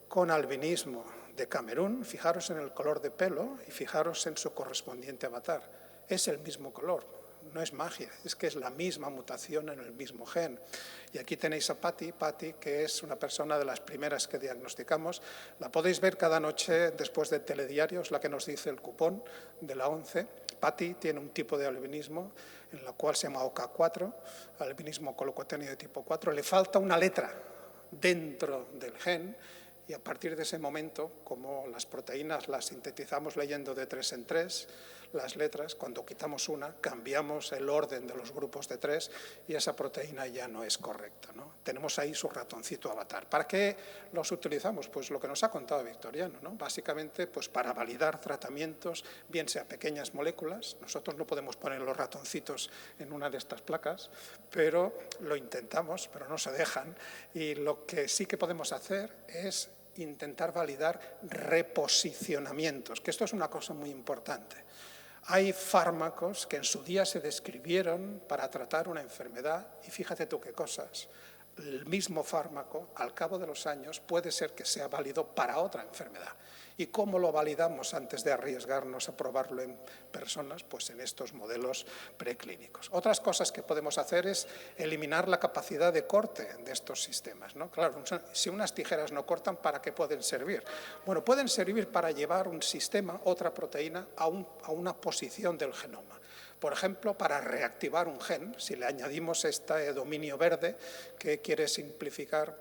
con albinismo de Camerún, fijaros en el color de pelo y fijaros en su correspondiente avatar. Es el mismo color. No es magia, es que es la misma mutación en el mismo gen. Y aquí tenéis a Patty, que es una persona de las primeras que diagnosticamos. La podéis ver cada noche después de telediarios, la que nos dice el cupón de la 11. Patty tiene un tipo de albinismo en la cual se llama OCA4, albinismo colocutáneo de tipo 4. Le falta una letra dentro del gen y a partir de ese momento, como las proteínas las sintetizamos leyendo de 3 en 3, las letras, cuando quitamos una, cambiamos el orden de los grupos de 3 y esa proteína ya no es correcta, ¿no? Tenemos ahí su ratoncito avatar. ¿Para qué los utilizamos? Pues lo que nos ha contado Victoriano, ¿no? Básicamente, pues para validar tratamientos, bien sea pequeñas moléculas. Nosotros no podemos poner los ratoncitos en una de estas placas, pero lo intentamos, pero no se dejan. Y lo que sí que podemos hacer es intentar validar reposicionamientos, que esto es una cosa muy importante. Hay fármacos que en su día se describieron para tratar una enfermedad y fíjate tú qué cosas. El mismo fármaco, al cabo de los años, puede ser que sea válido para otra enfermedad. ¿Y cómo lo validamos antes de arriesgarnos a probarlo en personas? Pues en estos modelos preclínicos. Otras cosas que podemos hacer es eliminar la capacidad de corte de estos sistemas, ¿no? Claro, si unas tijeras no cortan, ¿para qué pueden servir? Bueno, pueden servir para llevar un sistema, otra proteína, a una posición del genoma. Por ejemplo, para reactivar un gen, si le añadimos este dominio verde, que quiere significar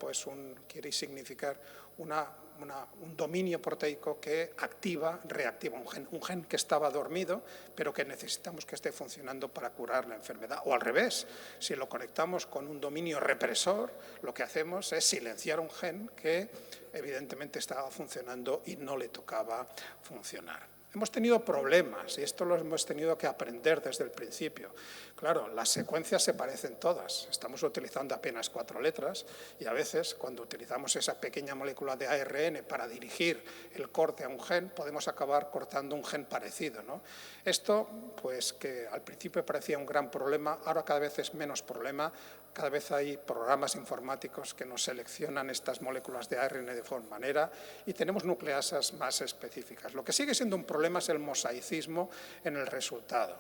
un dominio proteico que reactiva un gen que estaba dormido, pero que necesitamos que esté funcionando para curar la enfermedad. O al revés, si lo conectamos con un dominio represor, lo que hacemos es silenciar un gen que evidentemente estaba funcionando y no le tocaba funcionar. Hemos tenido problemas y esto lo hemos tenido que aprender desde el principio. Claro, las secuencias se parecen todas. Estamos utilizando apenas 4 letras y a veces cuando utilizamos esa pequeña molécula de ARN para dirigir el corte a un gen, podemos acabar cortando un gen parecido, ¿no? Esto, pues que al principio parecía un gran problema, ahora cada vez es menos problema. Cada vez hay programas informáticos que nos seleccionan estas moléculas de ARN de forma manera y tenemos nucleasas más específicas. Lo que sigue siendo un problema es el mosaicismo en el resultado,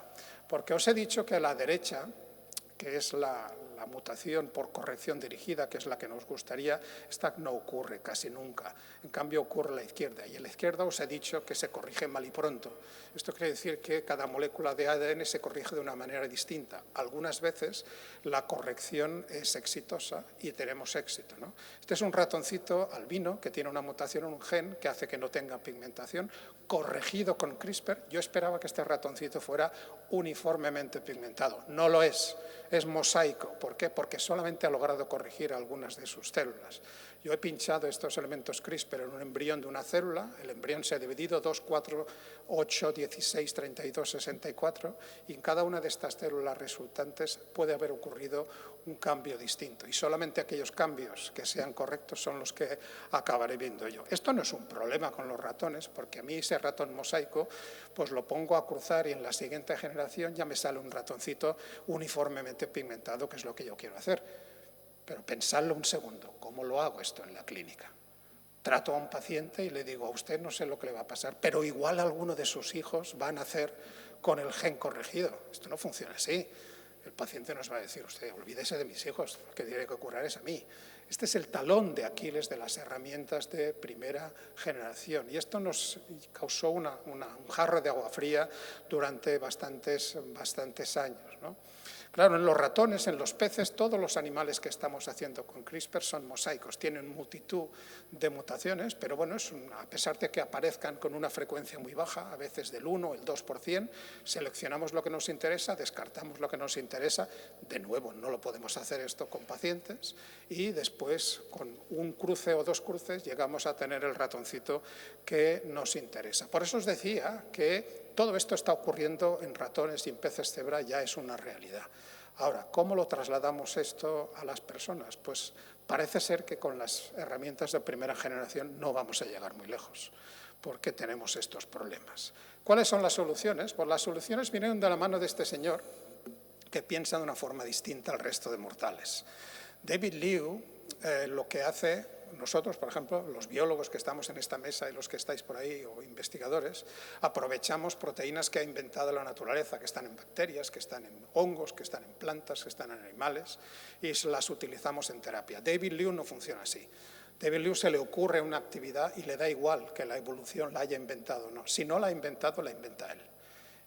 porque os he dicho que a la derecha, que es la mutación por corrección dirigida, que es la que nos gustaría, esta no ocurre casi nunca. En cambio ocurre a la izquierda. Y en la izquierda os he dicho que se corrige mal y pronto. Esto quiere decir que cada molécula de ADN se corrige de una manera distinta. Algunas veces la corrección es exitosa y tenemos éxito, ¿no? Este es un ratoncito albino que tiene una mutación en un gen que hace que no tenga pigmentación, corregido con CRISPR. Yo esperaba que este ratoncito fuera uniformemente pigmentado. No lo es mosaico. ¿Por qué? Porque solamente ha logrado corregir algunas de sus células. Yo he pinchado estos elementos CRISPR en un embrión de una célula, el embrión se ha dividido 2, 4, 8, 16, 32, 64 y en cada una de estas células resultantes puede haber ocurrido un cambio distinto y solamente aquellos cambios que sean correctos son los que acabaré viendo yo. Esto no es un problema con los ratones porque a mí ese ratón mosaico pues lo pongo a cruzar y en la siguiente generación ya me sale un ratoncito uniformemente pigmentado, que es lo que yo quiero hacer. Pero pensadlo un segundo, ¿cómo lo hago esto en la clínica? Trato a un paciente y le digo, a usted no sé lo que le va a pasar, pero igual alguno de sus hijos va a nacer con el gen corregido. Esto no funciona así. El paciente nos va a decir, usted, olvídese de mis hijos, el que tiene que curar es a mí. Este es el talón de Aquiles de las herramientas de primera generación y esto nos causó un jarro de agua fría durante bastantes años, ¿no? Claro, en los ratones, en los peces, todos los animales que estamos haciendo con CRISPR son mosaicos, tienen multitud de mutaciones, pero bueno, a pesar de que aparezcan con una frecuencia muy baja, a veces del 1 o el 2%, seleccionamos lo que nos interesa, descartamos lo que nos interesa, de nuevo no lo podemos hacer esto con pacientes y después con un cruce o 2 cruces llegamos a tener el ratoncito que nos interesa. Por eso os decía que todo esto está ocurriendo en ratones y en peces cebra, ya es una realidad. Ahora, ¿cómo lo trasladamos esto a las personas? Pues parece ser que con las herramientas de primera generación no vamos a llegar muy lejos, porque tenemos estos problemas. ¿Cuáles son las soluciones? Pues las soluciones vienen de la mano de este señor que piensa de una forma distinta al resto de mortales. David Liu lo que hace... Nosotros, por ejemplo, los biólogos que estamos en esta mesa y los que estáis por ahí, o investigadores, aprovechamos proteínas que ha inventado la naturaleza, que están en bacterias, que están en hongos, que están en plantas, que están en animales, y las utilizamos en terapia. David Liu no funciona así. David Liu se le ocurre una actividad y le da igual que la evolución la haya inventado o no. Si no la ha inventado, la inventa él.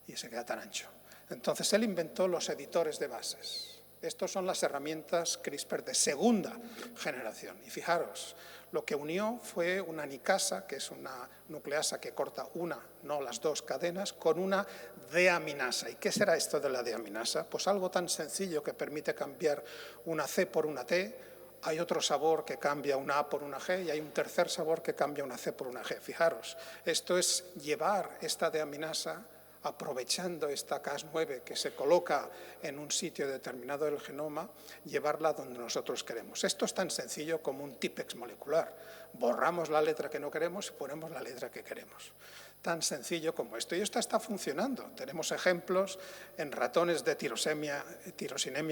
Y se queda tan ancho. Entonces, él inventó los editores de bases. Estas son las herramientas CRISPR de segunda generación. Y fijaros, lo que unió fue una nicasa, que es una nucleasa que corta una, no las dos cadenas, con una deaminasa. ¿Y qué será esto de la deaminasa? Pues algo tan sencillo que permite cambiar una C por una T. Hay otro sabor que cambia una A por una G y hay un tercer sabor que cambia una C por una G. Fijaros, esto es llevar esta deaminasa, aprovechando esta Cas9 que se coloca en un sitio determinado del genoma, llevarla donde nosotros queremos. Esto es tan sencillo como un típex molecular. Borramos la letra que no queremos y ponemos la letra que queremos. Tan sencillo como esto. Y esto está funcionando. Tenemos ejemplos en ratones de tirosinemia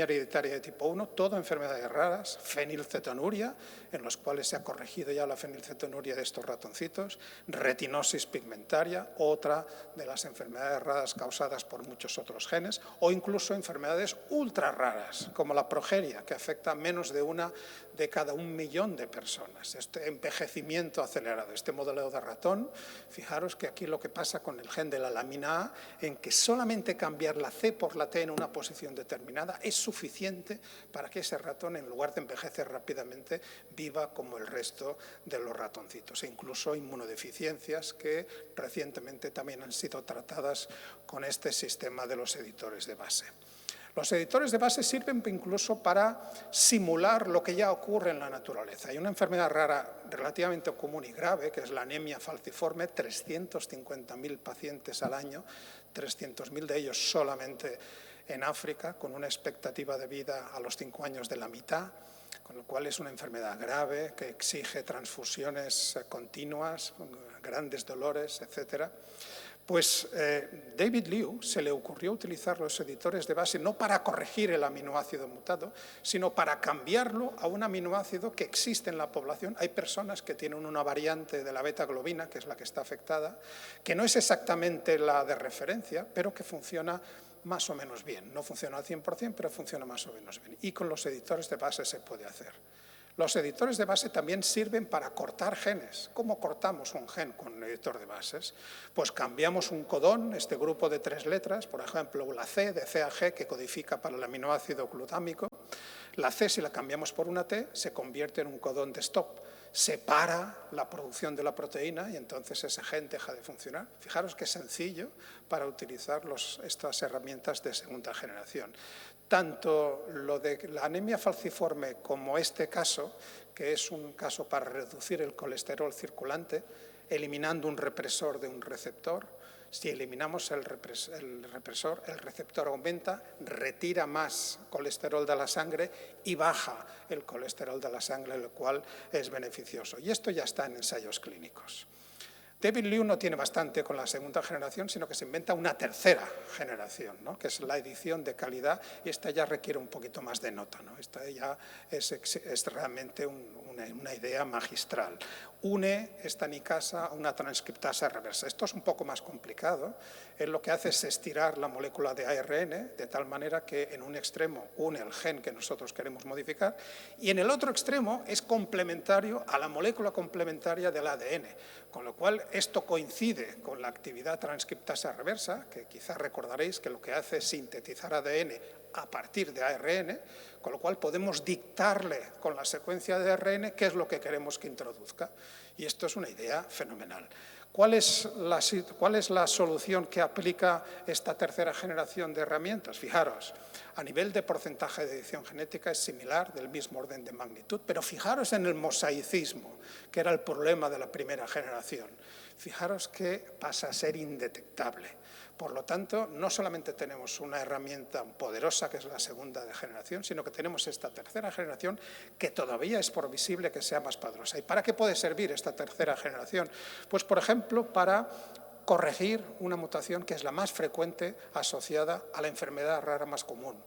hereditaria de tipo 1, todo enfermedades raras, fenilcetonuria, en los cuales se ha corregido ya la fenilcetonuria de estos ratoncitos, retinosis pigmentaria, otra de las enfermedades raras causadas por muchos otros genes, o incluso enfermedades ultra raras, como la progeria, que afecta a menos de una de cada 1 millón de personas. Este envejecimiento acelerado, este modelo de ratón, fijaros que aquí lo que pasa con el gen de la lamina A, en que solamente cambiar la C por la T en una posición determinada es suficiente para que ese ratón, en lugar de envejecer rápidamente, viva como el resto de los ratoncitos. E incluso inmunodeficiencias que recientemente también han sido tratadas con este sistema de los editores de base. Los editores de base sirven incluso para simular lo que ya ocurre en la naturaleza. Hay una enfermedad rara relativamente común y grave, que es la anemia falciforme, 350.000 pacientes al año, 300.000 de ellos solamente en África, con una expectativa de vida a los 5 años de la mitad, con lo cual es una enfermedad grave que exige transfusiones continuas, grandes dolores, etcétera. Pues David Liu se le ocurrió utilizar los editores de base no para corregir el aminoácido mutado, sino para cambiarlo a un aminoácido que existe en la población. Hay personas que tienen una variante de la beta-globina, que es la que está afectada, que no es exactamente la de referencia, pero que funciona más o menos bien. No funciona al 100%, pero funciona más o menos bien. Y con los editores de base se puede hacer. Los editores de base también sirven para cortar genes. ¿Cómo cortamos un gen con un editor de bases? Pues cambiamos un codón, este grupo de 3 letras, por ejemplo, la C de C a G, que codifica para el aminoácido glutámico. La C, si la cambiamos por una T, se convierte en un codón de stop. Se para la producción de la proteína y entonces ese gen deja de funcionar. Fijaros qué sencillo para utilizar estas herramientas de segunda generación. Tanto lo de la anemia falciforme como este caso, que es un caso para reducir el colesterol circulante, eliminando un represor de un receptor. Si eliminamos el represor, el receptor aumenta, retira más colesterol de la sangre y baja el colesterol de la sangre, lo cual es beneficioso. Y esto ya está en ensayos clínicos. David Liu no tiene bastante con la segunda generación, sino que se inventa una tercera generación, ¿no? Que es la edición de calidad, y esta ya requiere un poquito más de nota, ¿no? Esta ya es realmente una idea magistral. Une esta nicasa a una transcriptasa reversa. Esto es un poco más complicado. Él lo que hace es estirar la molécula de ARN de tal manera que en un extremo une el gen que nosotros queremos modificar y en el otro extremo es complementario a la molécula complementaria del ADN, con lo cual esto coincide con la actividad transcriptasa reversa, que quizás recordaréis que lo que hace es sintetizar ADN a partir de ARN, con lo cual podemos dictarle con la secuencia de ARN qué es lo que queremos que introduzca. Y esto es una idea fenomenal. ¿Cuál es la solución que aplica esta tercera generación de herramientas? Fijaros, a nivel de porcentaje de edición genética es similar, del mismo orden de magnitud, pero fijaros en el mosaicismo, que era el problema de la primera generación. Fijaros que pasa a ser indetectable. Por lo tanto, no solamente tenemos una herramienta poderosa, que es la segunda de generación, sino que tenemos esta tercera generación que todavía es previsible que sea más poderosa. ¿Y para qué puede servir esta tercera generación? Pues, por ejemplo, para corregir una mutación que es la más frecuente asociada a la enfermedad rara más común,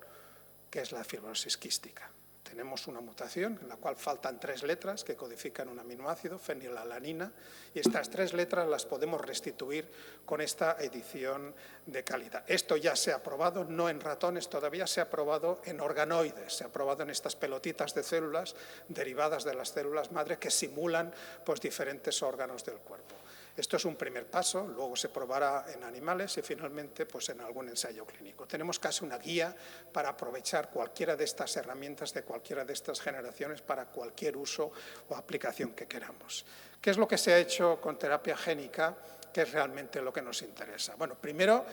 que es la fibrosis quística. Tenemos una mutación en la cual faltan 3 letras que codifican un aminoácido, fenilalanina, y estas 3 letras las podemos restituir con esta edición de calidad. Esto ya se ha probado, no en ratones todavía, se ha probado en organoides, se ha probado en estas pelotitas de células derivadas de las células madre que simulan pues, diferentes órganos del cuerpo. Esto es un primer paso, luego se probará en animales y finalmente pues, en algún ensayo clínico. Tenemos casi una guía para aprovechar cualquiera de estas herramientas de cualquiera de estas generaciones para cualquier uso o aplicación que queramos. ¿Qué es lo que se ha hecho con terapia génica? ¿Qué es realmente lo que nos interesa? Bueno, primero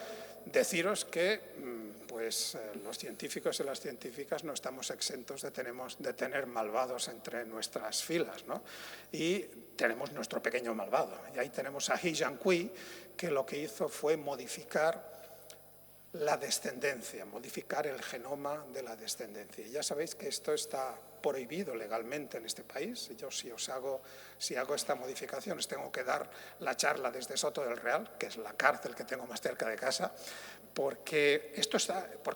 deciros que pues, los científicos y las científicas no estamos exentos de tener malvados entre nuestras filas, ¿no? Y tenemos nuestro pequeño malvado. Y ahí tenemos a He Jiankui, que lo que hizo fue modificar la descendencia, modificar el genoma de la descendencia. Ya sabéis que esto está prohibido legalmente en este país. Yo si hago esta modificación os tengo que dar la charla desde Soto del Real, que es la cárcel que tengo más cerca de casa, porque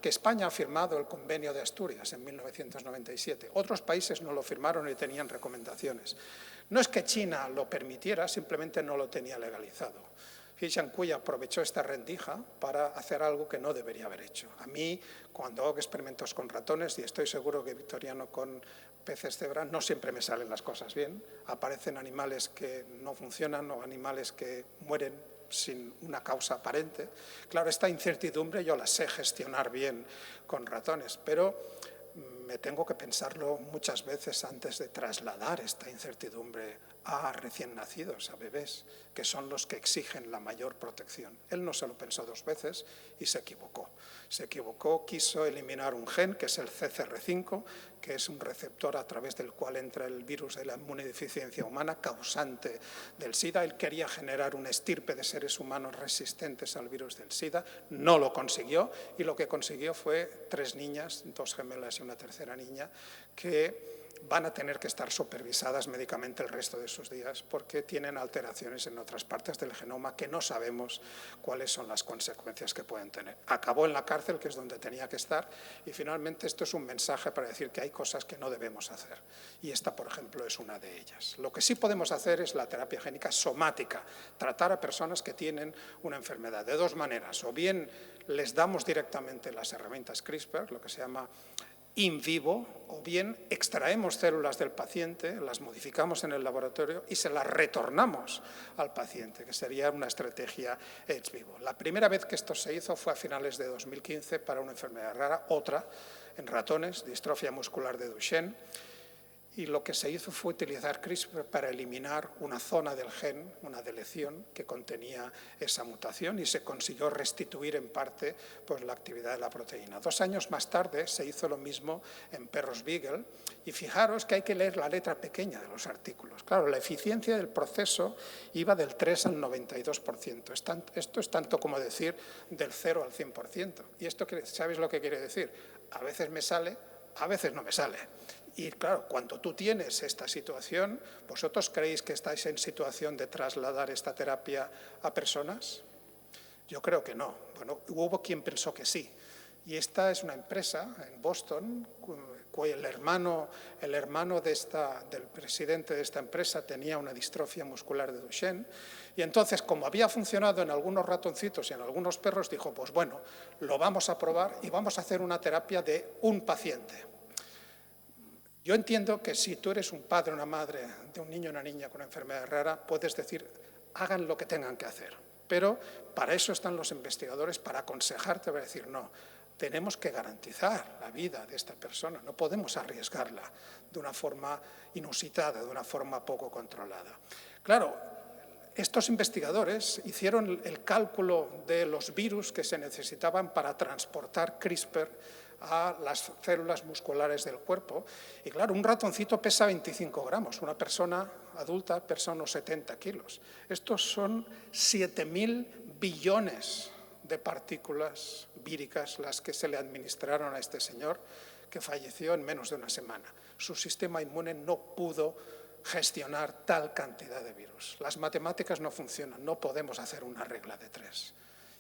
España ha firmado el Convenio de Asturias en 1997. Otros países no lo firmaron y tenían recomendaciones. No es que China lo permitiera, simplemente no lo tenía legalizado. He Jiankui aprovechó esta rendija para hacer algo que no debería haber hecho. A mí, cuando hago experimentos con ratones, y estoy seguro que Victoriano con peces cebra, no siempre me salen las cosas bien. Aparecen animales que no funcionan o animales que mueren sin una causa aparente. Claro, esta incertidumbre yo la sé gestionar bien con ratones, pero me tengo que pensarlo muchas veces antes de trasladar esta incertidumbre a recién nacidos, a bebés, que son los que exigen la mayor protección. Él no se lo pensó dos veces y se equivocó. Se equivocó, quiso eliminar un gen, que es el CCR5, que es un receptor a través del cual entra el virus de la inmunodeficiencia humana, causante del SIDA. Él quería generar una estirpe de seres humanos resistentes al virus del SIDA, no lo consiguió y lo que consiguió fue 3 niñas, 2 gemelas y una tercera niña, que van a tener que estar supervisadas médicamente el resto de sus días porque tienen alteraciones en otras partes del genoma que no sabemos cuáles son las consecuencias que pueden tener. Acabó en la cárcel, que es donde tenía que estar, y finalmente esto es un mensaje para decir que hay cosas que no debemos hacer. Y esta, por ejemplo, es una de ellas. Lo que sí podemos hacer es la terapia génica somática, tratar a personas que tienen una enfermedad de 2 maneras. O bien les damos directamente las herramientas CRISPR, lo que se llama in vivo, o bien extraemos células del paciente, las modificamos en el laboratorio y se las retornamos al paciente, que sería una estrategia ex vivo. La primera vez que esto se hizo fue a finales de 2015 para una enfermedad rara, otra en ratones, distrofia muscular de Duchenne, y lo que se hizo fue utilizar CRISPR para eliminar una zona del gen, una deleción que contenía esa mutación y se consiguió restituir en parte pues, la actividad de la proteína. 2 años más tarde se hizo lo mismo en perros Beagle y fijaros que hay que leer la letra pequeña de los artículos. Claro, la eficiencia del proceso iba del 3 al 92%. Esto es tanto como decir del 0 al 100%. ¿Y esto sabéis lo que quiere decir? A veces me sale, a veces no me sale. Y claro, cuando tú tienes esta situación, ¿vosotros creéis que estáis en situación de trasladar esta terapia a personas? Yo creo que no. Bueno, hubo quien pensó que sí. Y esta es una empresa en Boston, el hermano del presidente de esta empresa tenía una distrofia muscular de Duchenne. Y entonces, como había funcionado en algunos ratoncitos y en algunos perros, dijo, pues bueno, lo vamos a probar y vamos a hacer una terapia de un paciente. Yo entiendo que si tú eres un padre o una madre de un niño o una niña con una enfermedad rara, puedes decir, hagan lo que tengan que hacer. Pero para eso están los investigadores, para aconsejarte, para decir, no, tenemos que garantizar la vida de esta persona, no podemos arriesgarla de una forma inusitada, de una forma poco controlada. Claro, estos investigadores hicieron el cálculo de los virus que se necesitaban para transportar CRISPR a las células musculares del cuerpo. Y claro, un ratoncito pesa 25 gramos, una persona adulta pesa unos 70 kilos. Estos son 7.000 billones de partículas víricas las que se le administraron a este señor, que falleció en menos de una semana. Su sistema inmune no pudo gestionar tal cantidad de virus. Las matemáticas no funcionan, no podemos hacer una regla de 3.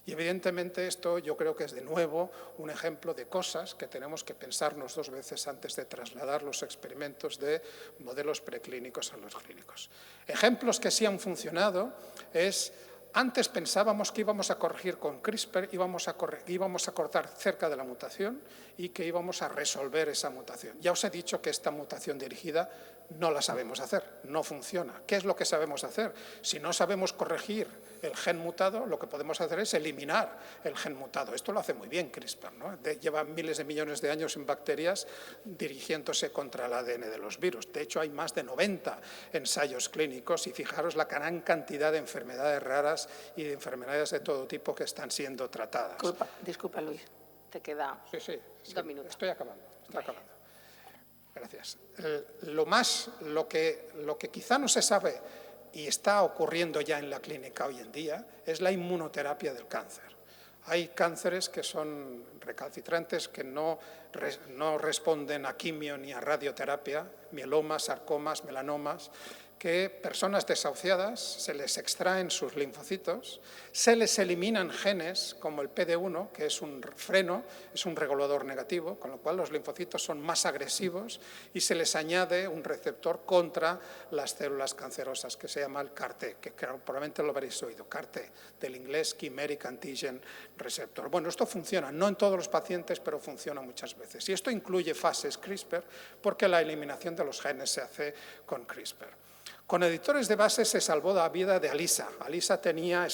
Y evidentemente esto yo creo que es de nuevo un ejemplo de cosas que tenemos que pensarnos 2 veces antes de trasladar los experimentos de modelos preclínicos a los clínicos. Ejemplos que sí han funcionado es, antes pensábamos que íbamos a corregir con CRISPR, íbamos a cortar cerca de la mutación y que íbamos a resolver esa mutación. Ya os he dicho que esta mutación dirigida no la sabemos hacer, no funciona. ¿Qué es lo que sabemos hacer? Si no sabemos corregir el gen mutado, lo que podemos hacer es eliminar el gen mutado. Esto lo hace muy bien CRISPR, ¿no? Lleva miles de millones de años en bacterias dirigiéndose contra el ADN de los virus. De hecho, hay más de 90 ensayos clínicos y fijaros la gran cantidad de enfermedades raras y de enfermedades de todo tipo que están siendo tratadas. Disculpa, Luis, te queda 2 minutos. Estoy acabando. Gracias. Lo que quizá no se sabe y está ocurriendo ya en la clínica hoy en día es la inmunoterapia del cáncer. Hay cánceres que son recalcitrantes, que no responden a quimio ni a radioterapia, mielomas, sarcomas, melanomas, que personas desahuciadas se les extraen sus linfocitos, se les eliminan genes como el PD1, que es un freno, es un regulador negativo, con lo cual los linfocitos son más agresivos y se les añade un receptor contra las células cancerosas que se llama el CAR-T, que probablemente lo habréis oído, CAR-T, del inglés Chimeric Antigen Receptor. Bueno, esto funciona, no en todos los pacientes, pero funciona muchas veces. Y esto incluye fases CRISPR porque la eliminación de los genes se hace con CRISPR. Con editores de bases se salvó la vida de Alisa. Alisa tenía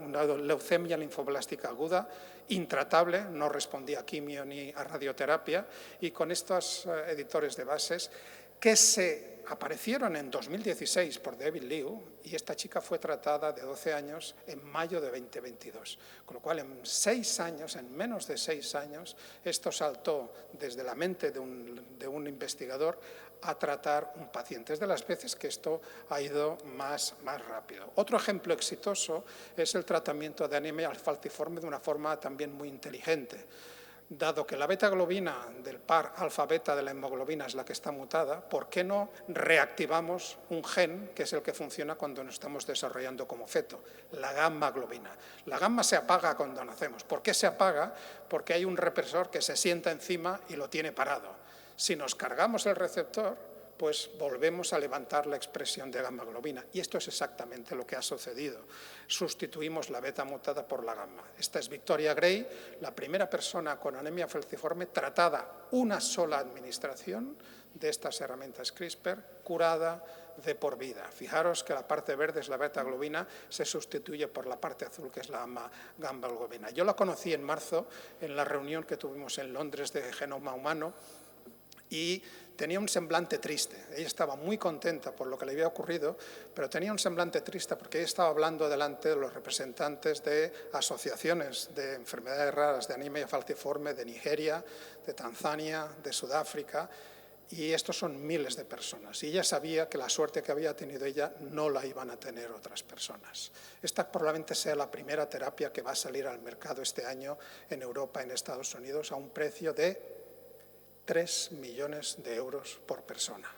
una leucemia linfoblástica aguda, intratable, no respondía a quimio ni a radioterapia, y con estos editores de bases que se aparecieron en 2016 por David Liu, y esta chica fue tratada de 12 años en mayo de 2022. Con lo cual, en 6 años, en menos de 6 años, esto saltó desde la mente de un investigador a tratar un paciente. Es de las veces que esto ha ido más rápido. Otro ejemplo exitoso es el tratamiento de anemia falciforme de una forma también muy inteligente. Dado que la beta-globina del par alfa-beta de la hemoglobina es la que está mutada, ¿por qué no reactivamos un gen que es el que funciona cuando nos estamos desarrollando como feto? La gamma-globina. La gamma se apaga cuando nacemos. ¿Por qué se apaga? Porque hay un represor que se sienta encima y lo tiene parado. Si nos cargamos el receptor, pues volvemos a levantar la expresión de gamma-globina. Y esto es exactamente lo que ha sucedido. Sustituimos la beta mutada por la gamma. Esta es Victoria Gray, la primera persona con anemia falciforme tratada una sola administración de estas herramientas CRISPR, curada de por vida. Fijaros que la parte verde es la beta-globina, se sustituye por la parte azul, que es la gamma-globina. Yo la conocí en marzo en la reunión que tuvimos en Londres de Genoma Humano, y tenía un semblante triste. Ella estaba muy contenta por lo que le había ocurrido, pero tenía un semblante triste porque ella estaba hablando delante de los representantes de asociaciones de enfermedades raras de anemia falciforme de Nigeria, de Tanzania, de Sudáfrica, y estos son miles de personas. Y ella sabía que la suerte que había tenido ella no la iban a tener otras personas. Esta probablemente sea la primera terapia que va a salir al mercado este año en Europa, en Estados Unidos, a un precio de 3 millones de euros por persona.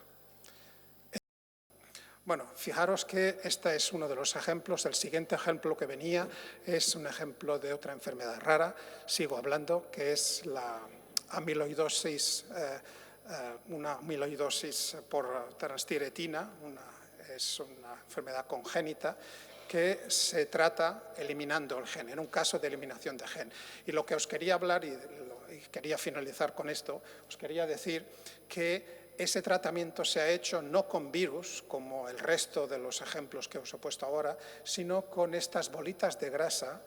Bueno, fijaros que este es uno de los ejemplos. El siguiente ejemplo que venía es un ejemplo de otra enfermedad rara, sigo hablando, que es la amiloidosis, una amiloidosis por transtiretina, es una enfermedad congénita que se trata eliminando el gen, en un caso de eliminación de gen. Y lo que os quería hablar, y quería finalizar con esto, os quería decir que ese tratamiento se ha hecho no con virus, como el resto de los ejemplos que os he puesto ahora, sino con estas bolitas de grasa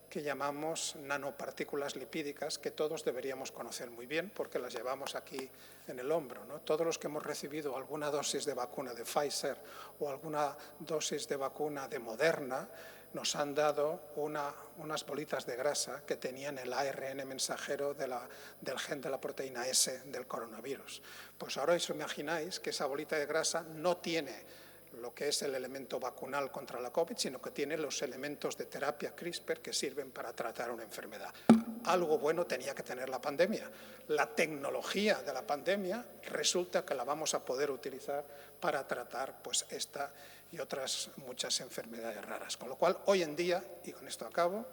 que llamamos nanopartículas lipídicas, que todos deberíamos conocer muy bien porque las llevamos aquí en el hombro, ¿no? Todos los que hemos recibido alguna dosis de vacuna de Pfizer o alguna dosis de vacuna de Moderna, nos han dado unas bolitas de grasa que tenían el ARN mensajero del gen de la proteína S del coronavirus. Pues ahora os imagináis que esa bolita de grasa no tiene lo que es el elemento vacunal contra la COVID, sino que tiene los elementos de terapia CRISPR que sirven para tratar una enfermedad. Algo bueno tenía que tener la pandemia. La tecnología de la pandemia resulta que la vamos a poder utilizar para tratar pues, esta y otras muchas enfermedades raras. Con lo cual, hoy en día, y con esto acabo,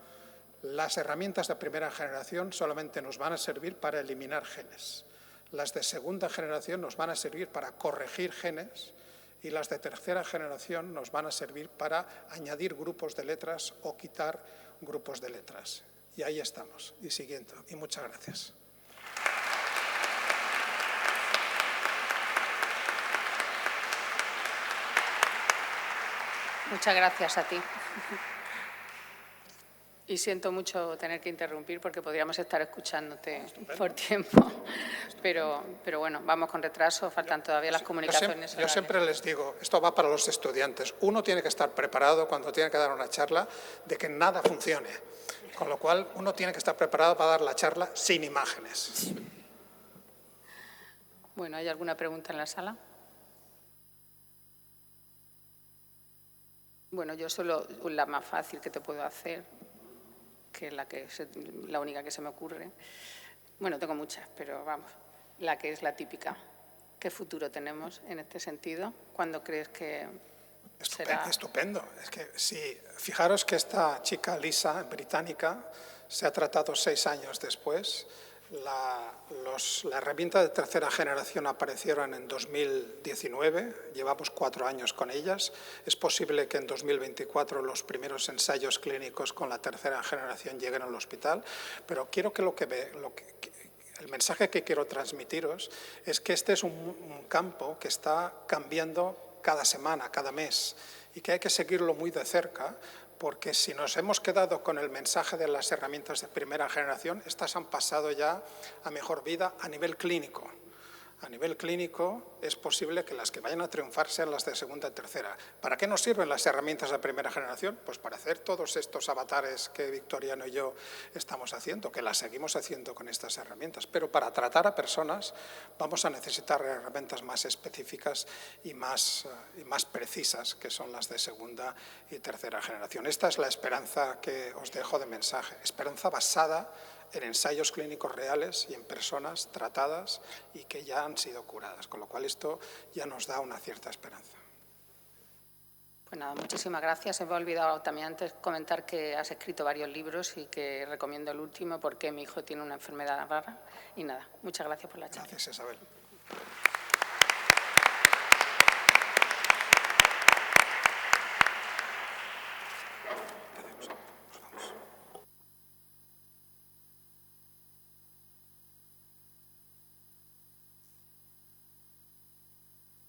las herramientas de primera generación solamente nos van a servir para eliminar genes. Las de segunda generación nos van a servir para corregir genes, y las de tercera generación nos van a servir para añadir grupos de letras o quitar grupos de letras. Y ahí estamos, y siguiendo. Y muchas gracias. Muchas gracias a ti. Y siento mucho tener que interrumpir porque podríamos estar escuchándote por tiempo. Pero bueno, vamos con retraso, faltan todavía las comunicaciones. Yo siempre les digo, esto va para los estudiantes, uno tiene que estar preparado cuando tiene que dar una charla de que nada funcione. Con lo cual, uno tiene que estar preparado para dar la charla sin imágenes. Bueno, ¿hay alguna pregunta en la sala? Bueno, yo solo la más fácil que te puedo hacer, que es la única que se me ocurre. Bueno, tengo muchas, pero vamos, la que es la típica. ¿Qué futuro tenemos en este sentido? ¿Cuándo crees que será? Estupendo. Es que fijaros que esta chica Lisa, británica, se ha tratado 6 años después. La herramienta de tercera generación aparecieron en 2019, llevamos 4 años con ellas. Es posible que en 2024 los primeros ensayos clínicos con la tercera generación lleguen al hospital, pero quiero que el mensaje que quiero transmitiros es que este es un campo que está cambiando cada semana, cada mes, y que hay que seguirlo muy de cerca, porque si nos hemos quedado con el mensaje de las herramientas de primera generación, estas han pasado ya a mejor vida a nivel clínico. A nivel clínico es posible que las que vayan a triunfar sean las de segunda y tercera. ¿Para qué nos sirven las herramientas de primera generación? Pues para hacer todos estos avatares que Victoriano y yo estamos haciendo, que las seguimos haciendo con estas herramientas. Pero para tratar a personas vamos a necesitar herramientas más específicas y más precisas, que son las de segunda y tercera generación. Esta es la esperanza que os dejo de mensaje. Esperanza basada en ensayos clínicos reales y en personas tratadas y que ya han sido curadas, con lo cual esto ya nos da una cierta esperanza. Pues nada, muchísimas gracias. Se me ha olvidado también antes comentar que has escrito varios libros y que recomiendo el último, porque mi hijo tiene una enfermedad rara. Y nada, muchas gracias por la charla. Gracias, Isabel.